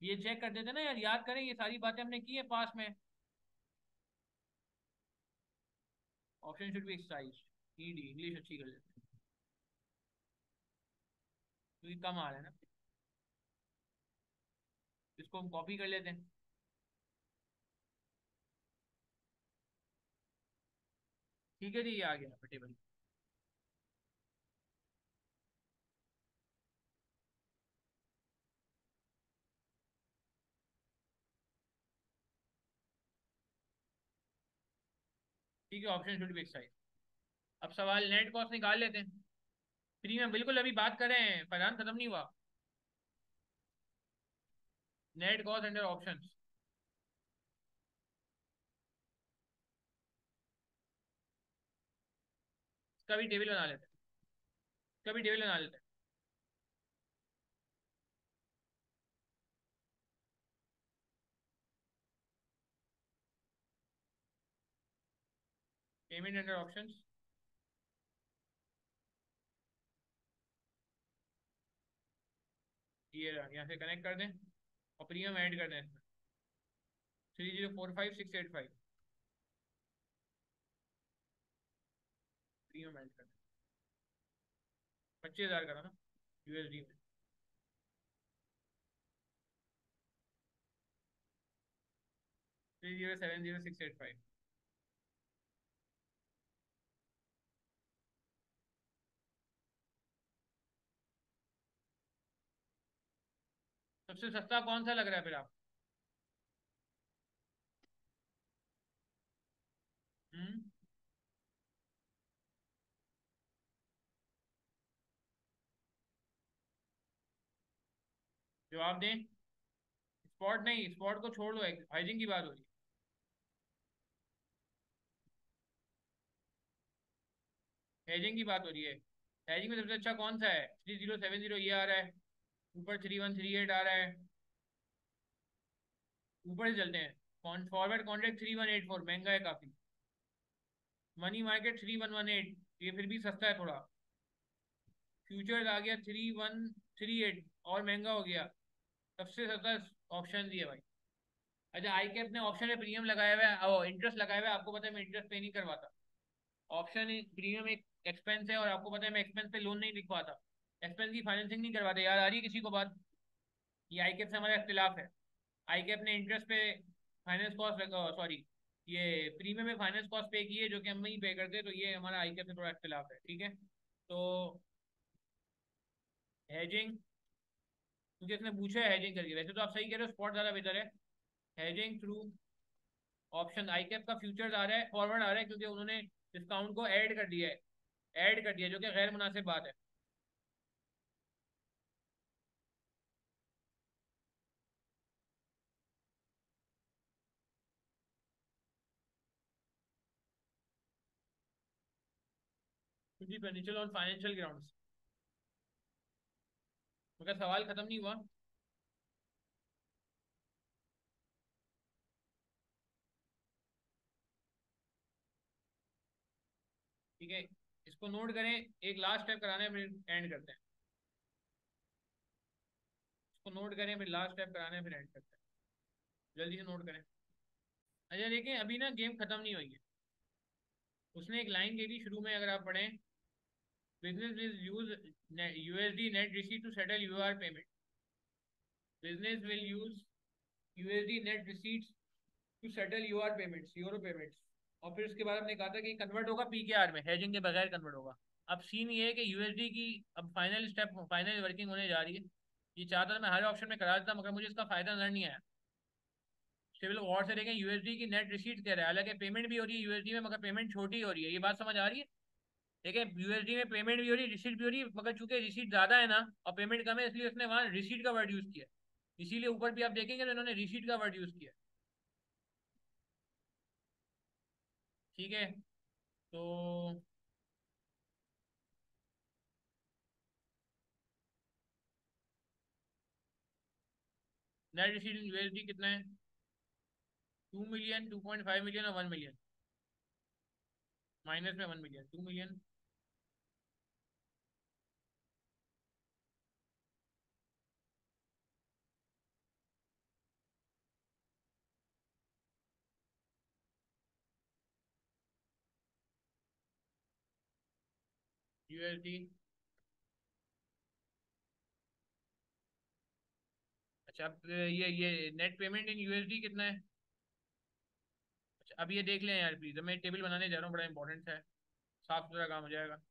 ये चेक कर देते ना यार, याद करें, ये सारी बातें हमने की है पास में। Option should be exercise. ED English अच्छी कर लेते हैं क्योंकि कम आ रहा है ना। इसको हम कॉपी कर लेते हैं। ठीक है जी, ये आ गया टेबल। ठीक है, ऑप्शन शुड बी एक्सरसाइज। अब सवाल नेट कॉस्ट निकाल लेते हैं। प्रीमियम बिल्कुल अभी बात कर रहे हैं, फरहान खत्म नहीं हुआ। Net cost under options. इसका भी टेबल बना लेते हैं। इसका भी टेबल बना लेते हैं। Payment under options. ये रहा, यहाँ से कनेक्ट कर दें और प्रीमियम ऐड कर दें इसमें। 3045685। प्रीमियम ऐड कर दें। 25,000 करा ना यूएसडी में। 3070685। सबसे सस्ता कौन सा लग रहा है फिर आप? हम्म। जवाब दें। स्पॉट नहीं, स्पॉट को छोड़ दो, हाइजिंग की बात हो रही है। हेजिंग की बात हो रही है। हेजिंग में सबसे अच्छा कौन सा है? 3070 ये आ रहा है। ऊपर 3138 आ रहा है। ऊपर से चलते हैं। फॉरवर्ड कॉन्ट्रैक्ट 3184 महंगा है काफी। मनी मार्केट 3118, ये फिर भी सस्ता है थोड़ा। फ्यूचर्स आ गया 3138, और महंगा हो गया। सबसे सस्ता ऑप्शन दिया भाई। अच्छा, आई कैप ने ऑप्शन में प्रीमियम लगाया हुआ है, ओ इंटरेस्ट लगाया हुआ है, आपको पता है मैं इंटरेस्ट पे नहीं करवाता। ऑप्शन प्रीमियम एक एक्सपेंस है, और आपको पता है मैं एक्सपेंस पे लोन नहीं लिखवाता। एक्सपेंस की फाइनेंसिंग नहीं करवाते। याद आ रही है किसी को बात? ये आई कैप से हमारा इख्तिलाफ है। आई कैप ने इंटरेस्ट पे फाइनेंस कॉस्ट, सॉरी, ये प्रीमियम में फाइनेंस कॉस्ट पे की है, जो कि हम नहीं पे करते, तो ये हमारा आई कैप से थोड़ा इख्तिलाफ है, ठीक है। तो हेजिंग, क्योंकि इसने पूछा है हेजिंग करके, वैसे तो आप सही कह रहे हो, स्पॉट ज़्यादा बेहतर है। हेजिंग थ्रू ऑप्शन आई कैप का फ्यूचर्स आ रहा है, फॉरवर्ड आ रहा है, क्योंकि उन्होंने डिस्काउंट को ऐड कर दिया है। ऐड कर दिया, जो कि गैर मुनासिब बात है। क्योंकि फाइनेंशियल और फाइनेंशियल ग्राउंड्स। मगर सवाल खत्म नहीं हुआ। ठीक है, इसको नोट करें। एक लास्ट स्टेप कराना है, फिर एंड करते हैं। इसको नोट करें, फिर लास्ट स्टेप कराना है, फिर एंड करते हैं। जल्दी से नोट करें। अच्छा देखें, अभी ना गेम खत्म नहीं हुई है। उसने एक लाइन दे दी शुरू में, अगर आप पढ़ें। Business will use USD net receipt to settle EUR payment. Business will use USD net receipts to settle EUR payments, euro payments. और फिर उसके बाद हमने कहा था कि कन्वर्ट होगा पीकेआर में, हेजिंग के बगैर कन्वर्ट होगा। अब सीन ये है कि यूएसडी की अब फाइनल स्टेप, फाइनल वर्किंग होने जा रही है। ये चाहता था मैं हर ऑप्शन में करा देता, मगर मुझे इसका फायदा नजर नहीं आया। सिविल गौर से देखें, यूएसडी की नेट रिसीट कह रहा है, हालांकि पेमेंट भी हो रही है यूएसडी में, मगर पेमेंट छोटी हो रही है। ये बात समझ आ रही है? देखिए, यूएसडी में पेमेंट भी हो रही है, रिसीट भी हो रही है, मगर चूंकि रिसीट ज्यादा है ना और पेमेंट कम है, इसलिए उसने वहां रिसीट का वर्ड यूज किया। इसीलिए ऊपर भी आप देखेंगे तो इन्होंने रिसीट का वर्ड यूज किया। ठीक है। तो नेट रिसीट यूएसडी कितना है? 2 मिलियन, 2.5 मिलियन और 1 मिलियन। माइनस में 1 मिलियन, 2 मिलियन। यूएसडी। अच्छा, अब ये नेट पेमेंट इन यूएसडी कितना है? अच्छा, अब ये देख लें यार प्लीज, मैं टेबल बनाने जा रहा हूँ, बड़ा इंपॉर्टेंट है, साफ सुथरा काम हो जाएगा।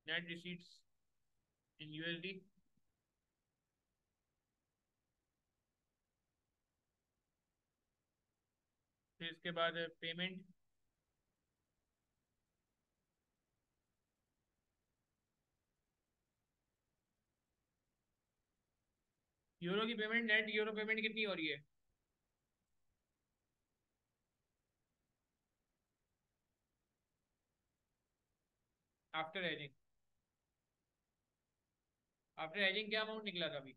नेट रिसीट्स इन यूएसडी। फिर इसके बाद पेमेंट। यूरो की पेमेंट, नेट यूरो पेमेंट कितनी हो रही है? After hedging. आफ्टर हेजिंग क्या अमाउंट निकला था अभी?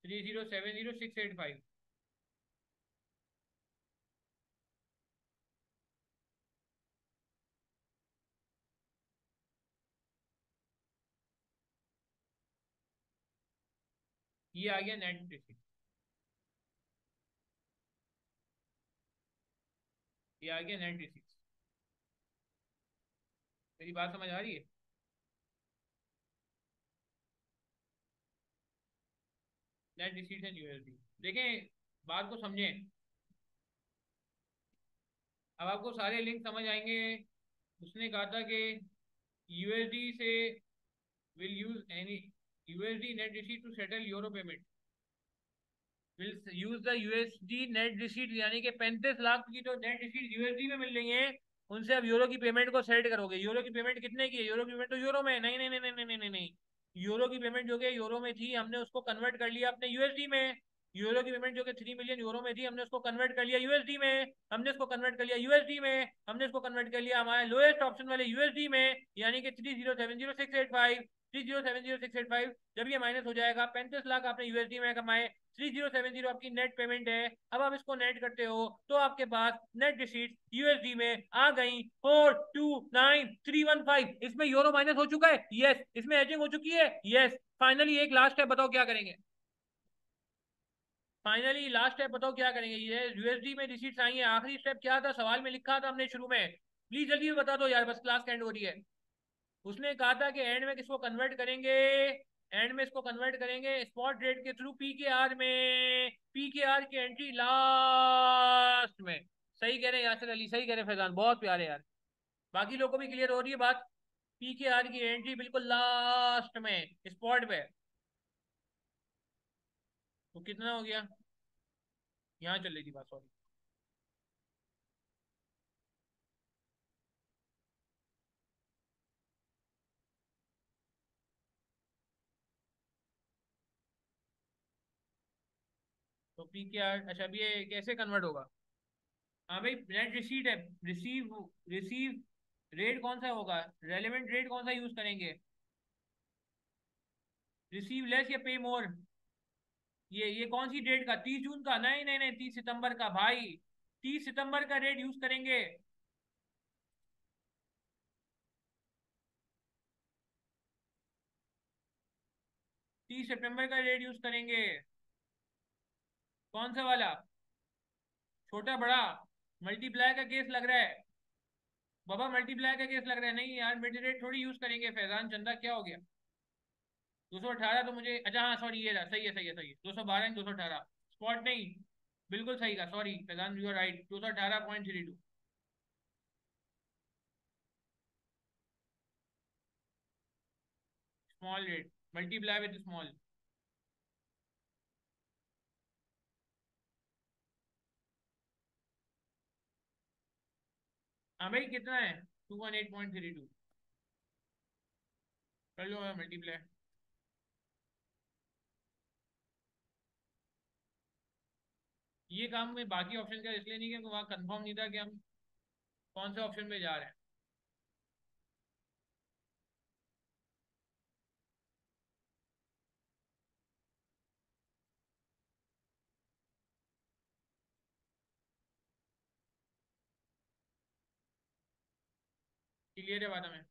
3070685। ये आ गया नेट रिसीट। ये आ गया नेट रिसीट। मेरी बात समझ आ रही है? नेट रिसीट है यूएसडी। देखें, बात को समझें। अब आपको सारे लिंक समझ आएंगे। उसने कहा था कि यूएसडी से will use any USD net receipt to settle euro payment. Will use the USD net receipt, यानी कि 35 लाख की जो नेट रिसीट यूएसडी में मिल रही है, उनसे अब यूरो की पेमेंट को सेट करोगे। यूरो की पेमेंट कितने की है? यूरो की पेमेंट तो यूरो में, नहीं नहीं नहीं नहीं नहीं नहीं नहीं। यूरो की पेमेंट जो कि यूरो में थी, हमने उसको कन्वर्ट कर लिया अपने यूएसडी में। यूरो की पेमेंट जो कि 3 मिलियन यूरो में थी, हमने उसको कन्वर्ट कर लिया यूएसडी में। हमने उसको कन्वर्ट कर लिया यूएसडी में। हमने उसको कन्वर्ट कर लिया हमारे लोएस्ट ऑप्शन वाले यूएसडी में, यानी कि 3070685। 3070685। जब ये माइनस हो जाएगा, 35 लाख आपने यूएसडी में कमाए, 3070 आपकी नेट पेमेंट है। अब आप इसको नेट करते हो तो आपके पास नेट रिसीट यूएसडी में आ गई 429315। इसमें यूरो माइनस हो चुका है, यस। इसमें एजिंग हो चुकी है, यस। फाइनली एक लास्ट है, बताओ क्या करेंगे? फाइनली लास्ट स्टेप बताओ क्या करेंगे? ये यूएसडी में रिसीट्स आई है, आखिरी स्टेप क्या था? सवाल में लिखा था हमने शुरू में, प्लीज जल्दी बता दो यार, बस क्लास एंड हो रही है। उसने कहा था कि एंड में किसको कन्वर्ट करेंगे? एंड में इसको कन्वर्ट करेंगे स्पॉट रेट के थ्रू पी के आर में। पी के आर की एंट्री लास्ट में। सही कह रहे हैं यासिर अली, सही कह रहे हैं फैजान, बहुत प्यारे यार। बाकी लोगों को भी क्लियर हो रही है बात? पी के आर की एंट्री बिल्कुल लास्ट में, स्पॉट पे। तो कितना हो गया? यहाँ चल रही थी बात, सॉरी। तो पी के आर, अच्छा अब ये कैसे कन्वर्ट होगा? हाँ भाई, नेट रिसीट है। रिसीव रिसीव रेट कौन सा होगा? रेलेवेंट रेट कौन सा यूज करेंगे? रिसीव लेस या पे मोर? ये कौन सी डेट का? 30 जून का? नहीं नहीं नहीं, 30 सितंबर का भाई। 30 सितंबर का रेट यूज करेंगे। 30 सितंबर का रेट यूज करेंगे। कौन सा वाला? छोटा बड़ा? मल्टीप्लाई का केस लग रहा है बाबा, मल्टीप्लाई का केस लग रहा है। नहीं यार, मिड रेट थोड़ी यूज करेंगे। फैजान चंदा क्या हो गया? 218 तो मुझे, अच्छा हाँ सॉरी, ये रहा, सही है सही है सही है, 212 218। स्पॉट नहीं, बिल्कुल सही का, sorry Faizan, you are right, 218.32। Small rate multiply with small. हाँ भाई कितना है? 218.32। कर लो मल्टीप्लाई। ये काम में बाकी ऑप्शन का इसलिए नहीं, क्योंकि वहाँ कंफर्म नहीं था कि हम कौन से ऑप्शन पे जा रहे हैं। क्लियर है बात हमें?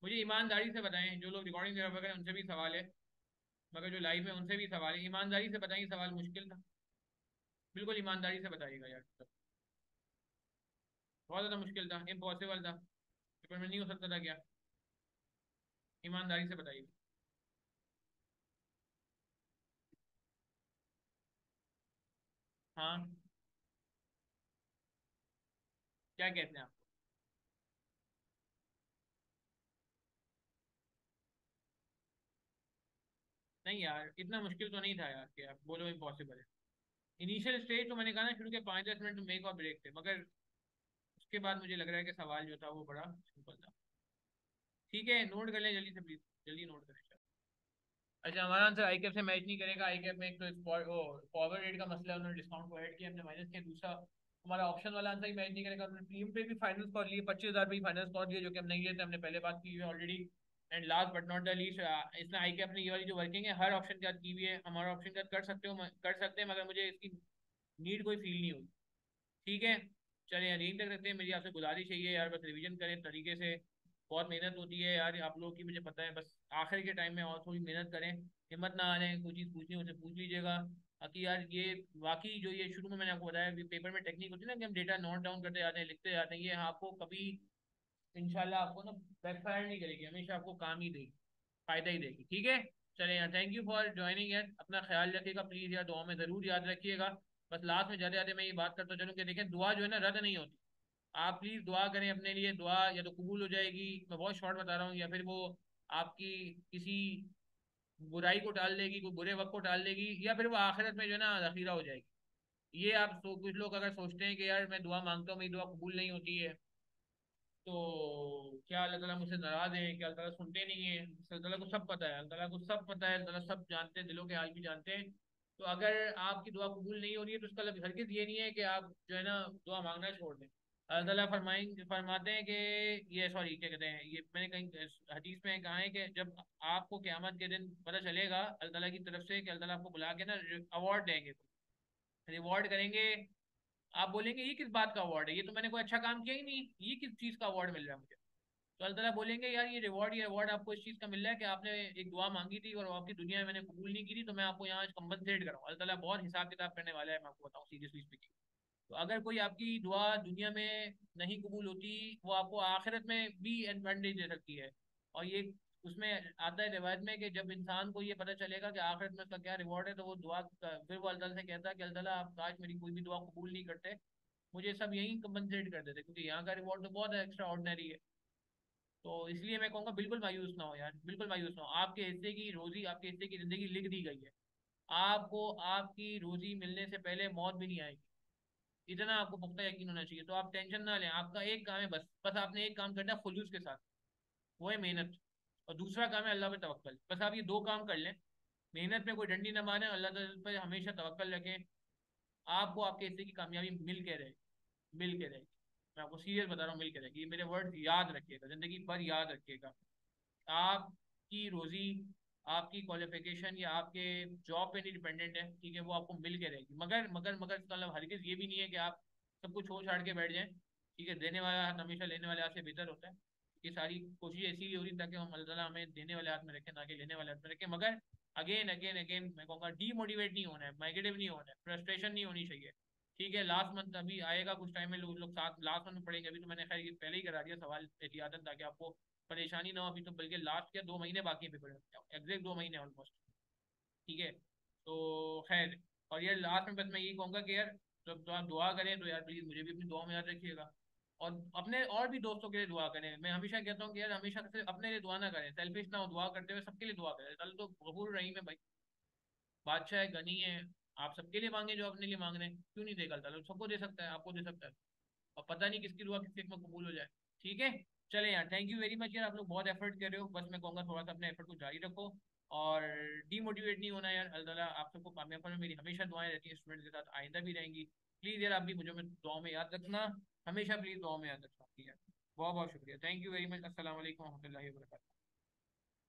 मुझे ईमानदारी से बताएं, जो लोग रिकॉर्डिंग रेफर करें उनसे भी सवाल है, मगर जो लाइव है उनसे भी सवाल है, ईमानदारी से बताएं, सवाल मुश्किल था? बिल्कुल ईमानदारी से बताइएगा यार। बहुत ज़्यादा मुश्किल था, इम्पॉसिबल था, पेपर में नहीं हो सकता था क्या? ईमानदारी से बताइए। हाँ, क्या कहते हैं आप? नहीं यार, इतना मुश्किल तो नहीं था यार कि आप बोलो इम्पॉसिबल है। इनिशियल स्टेज तो मैंने कहा ना, शुरू के 5-10 मिनट में मेक और ब्रेक थे, मगर उसके बाद मुझे लग रहा है कि सवाल जो था वो बड़ा सिंपल था। ठीक है, नोट कर लें जल्दी से प्लीज, जल्दी नोट करें। अच्छा, हमारा आंसर आई कैप से मैच नहीं करेगा। आई कैप में एक तो फॉरवर्ड रेट का मसला है, उन्होंने डिस्काउंट को ऐड किया, हमने माइनस किया। दूसरा, हमारा ऑप्शन वाला आंसर ही मैच नहीं करेगा। उन्होंने टीम पे भी फाइनल स्कोर लिए, 25,000 पे ही फाइनल स्कोर लिए, जो कि हम नहीं लेते, हमने पहले बात की हुई है already. And last but not the least, इसने आई कैप ने ये वाली जो वर्किंग है हर ऑप्शन के साथ की हुई है। हमारा ऑप्शन के साथ कर सकते हो, कर सकते हैं, मगर मुझे इसकी नीड कोई फील नहीं हुई। ठीक है, चलिए यहाँ यहीं तक रखते हैं। मेरी आपसे गुजारिश है यार, बस रिवीजन करें तरीके से। बहुत मेहनत होती है यार आप लोगों की, मुझे पता है, बस आखिर के टाइम में और थोड़ी मेहनत करें। हिम्मत ना हारें, कोई चीज़ पूछनी हो तो पूछ लीजिएगा। बाकी यार ये वाकई जो ये शुरू में मैंने आपको बताया, पेपर में टेक्निक होती है ना कि हम डेटा नोट डाउन करते जाते हैं, लिखते जाते हैं, ये आपको कभी इंशाल्लाह आपको ना बैकफायर नहीं करेगी, हमेशा आपको काम ही देगी, फायदा ही देगी। ठीक है, चले यार, थैंक यू फॉर ज्वाइनिंग यार, अपना ख्याल रखिएगा प्लीज़ यार, दुआ में ज़रूर याद रखिएगा। बस लास्ट में जाते जाते मैं ये बात करता चलूँ कि देखें, दुआ जो है ना रद्द नहीं होती। आप प्लीज़ दुआ करें अपने लिए, दुआ या तो कबूल हो जाएगी, मैं बहुत शॉर्ट बता रहा हूँ, या फिर वो आपकी किसी बुराई को टाल देगी, कोई बुरे वक्त को टाल देगी, या फिर वो आखिरत में जो है ना जखीरा हो जाएगी। ये आप कुछ लोग अगर सोचते हैं कि यार मैं दुआ मांगता हूँ, मेरी दुआ कबूल नहीं होती है, तो क्या अल्लाह ताला मुझसे नाराज है? क्या अल्लाह ताला सुनते नहीं है? अल्लाह ताला को सब पता है, अल्लाह ताला को सब पता है, अल्लाह ताला सब जानते हैं, दिलों के हाल भी जानते हैं। तो अगर आपकी दुआ कबूल नहीं हो रही है तो उसका मतलब हरगिज़ ये नहीं है कि आप जो है ना दुआ मांगना छोड़ दें। अल्लाह ताला फरमाते हैं कि ये, सॉरी क्या कहते हैं, ये मैंने कहीं हदीस में कहा है कि जब आपको क़यामत के दिन पता चलेगा अल्लाह ताला की तरफ से कि अल्लाह ताला आपको बुला के ना अवार्ड देंगे, रिवॉर्ड करेंगे, आप बोलेंगे ये किस बात का अवार्ड है, ये तो मैंने कोई अच्छा काम किया ही नहीं, ये किस चीज़ का अवार्ड मिल रहा है मुझे? तो अल्लाह ताला बोलेंगे यार ये अवार्ड आपको इस चीज़ का मिल रहा है कि आपने एक दुआ मांगी थी और वो आपकी दुनिया में मैंने कबूल नहीं की थी, तो मैं आपको यहाँ कंपनसेट कर रहा हूँ। अल्लाह ताला बहुत हिसाब किताब करने वाला है, मैं आपको बताऊँ सीरियसली स्पीकिंग। तो अगर कोई आपकी दुआ दुनिया में नहीं कबूल होती, वो आपको आखिरत में भी एडवांटेज दे सकती है। और ये उसमें आता है रिवायत में कि जब इंसान को ये पता चलेगा कि आखिरत में उसका क्या रिवॉर्ड है, तो वो फिर वो अल्लाह ताला से कहता है कि अल्लाह ताला आप काश मेरी कोई भी दुआ कबूल नहीं करते, मुझे सब यहीं कंपनसेट कर देते, क्योंकि यहाँ का रिवॉर्ड तो बहुत एक्स्ट्रा ऑर्डिनरी है। तो इसलिए मैं कहूँगा बिल्कुल मायूस ना हो यार, बिल्कुल मायूस ना हो। आपके हिस्से की रोजी, आपके हिस्से की जिंदगी लिख दी गई है। आपको आपकी रोजी मिलने से पहले मौत भी नहीं आएगी, इतना आपको पुख्ता यकीन होना चाहिए। तो आप टेंशन ना लें, आपका एक काम है, बस बस आपने एक काम करना है खुलूस के साथ, वो है मेहनत। और दूसरा काम है अल्लाह पे तवक्कल। बस आप ये दो काम कर लें, मेहनत में कोई डंडी न माने, अल्लाह ताला पे हमेशा तवक्कल रखें, आपको आपके हिस्से की कामयाबी मिल के रहेगी, मिल के रहेगी। मैं आपको सीरियस बता रहा हूँ, मिल के रहेगी, ये मेरे वर्ड याद रखिएगा, जिंदगी भर याद रखिएगा। आपकी रोजी, आपकी क्वालिफिकेशन या आपके जॉब पे नहीं डिपेंडेंट है, ठीक है, वो आपको मिल के रहेगी। मगर इसका मतलब हरगिज ये भी नहीं है कि आप सब कुछ छोड़ छाड़ के बैठ जाएं। ठीक है, देने वाला हाथ हमेशा लेने वाले हाथ से बेहतर होता है। ये सारी कोशिश ऐसी ही हो रही ताकि हम अल्लाह ताला हमें देने वाले हाथ में रखें, ना कि लेने वाले हाथ में रखें। मगर अगेन अगेन अगेन मैं कहूँगा डीमोटिवेट नहीं होना है, नेगेटिव नहीं होना है, फ्रस्ट्रेशन नहीं होनी चाहिए। ठीक है, लास्ट मंथ अभी आएगा, कुछ टाइम में लोग लोग साथ लास्ट मंथ में पढ़ेंगे। अभी तो मैंने खैर ये पहले ही करा दिया सवाल एहतियातन, ताकि आपको परेशानी ना हो। अभी तो बल्कि लास्ट के 2 महीने बाकी हैं पेपर में, एग्जैक्ट 2 महीने ऑलमोस्ट। ठीक है, तो खैर, और यार लास्ट में बस मैं यही कहूँगा कि यार जब तो आप दुआ करें तो यार प्लीज़ मुझे भी अपनी दुआ में याद रखिएगा, और अपने और भी दोस्तों के लिए दुआ करें। मैं हमेशा कहता हूँ कि यार हमेशा सिर्फ अपने लिए दुआ ना करें, सेल्फिश ना हो, दुआ करते हुए सबके लिए दुआ करें। कल तो गफूर रहीम है भाई, बादशाह है, गनी है, आप सबके लिए मांगे जो अपने लिए मांग रहे हैं, क्यों नहीं देगा अल्लाह? सबको दे सकता है, आपको दे सकता है। और पता नहीं किसकी दुआ किसके में कबूल हो जाए। ठीक है, चले यार, थैंक यू वेरी मच यार, आप लोग बहुत एफर्ट कर रहे हो, बस मैं कहूँगा थोड़ा सा अपने एफर्ट को जारी रखो, और डीमोटिवेट नहीं होना यार। अल्लाह ताला आप सबको कामयाब करे, मेरी हमेशा दुआएं रहती हैं स्टूडेंट के साथ, आइंदा भी रहेंगी। प्लीज़ यार आप भी मुझे दुआ में याद रखना, हमेशा प्लीज़ दुआ में याद रखना। ठीक है, बहुत बहुत शुक्रिया, थैंक यू वेरी मच, अस्सलाम वालेकुम रहमतुल्लाहि व बरकातहू।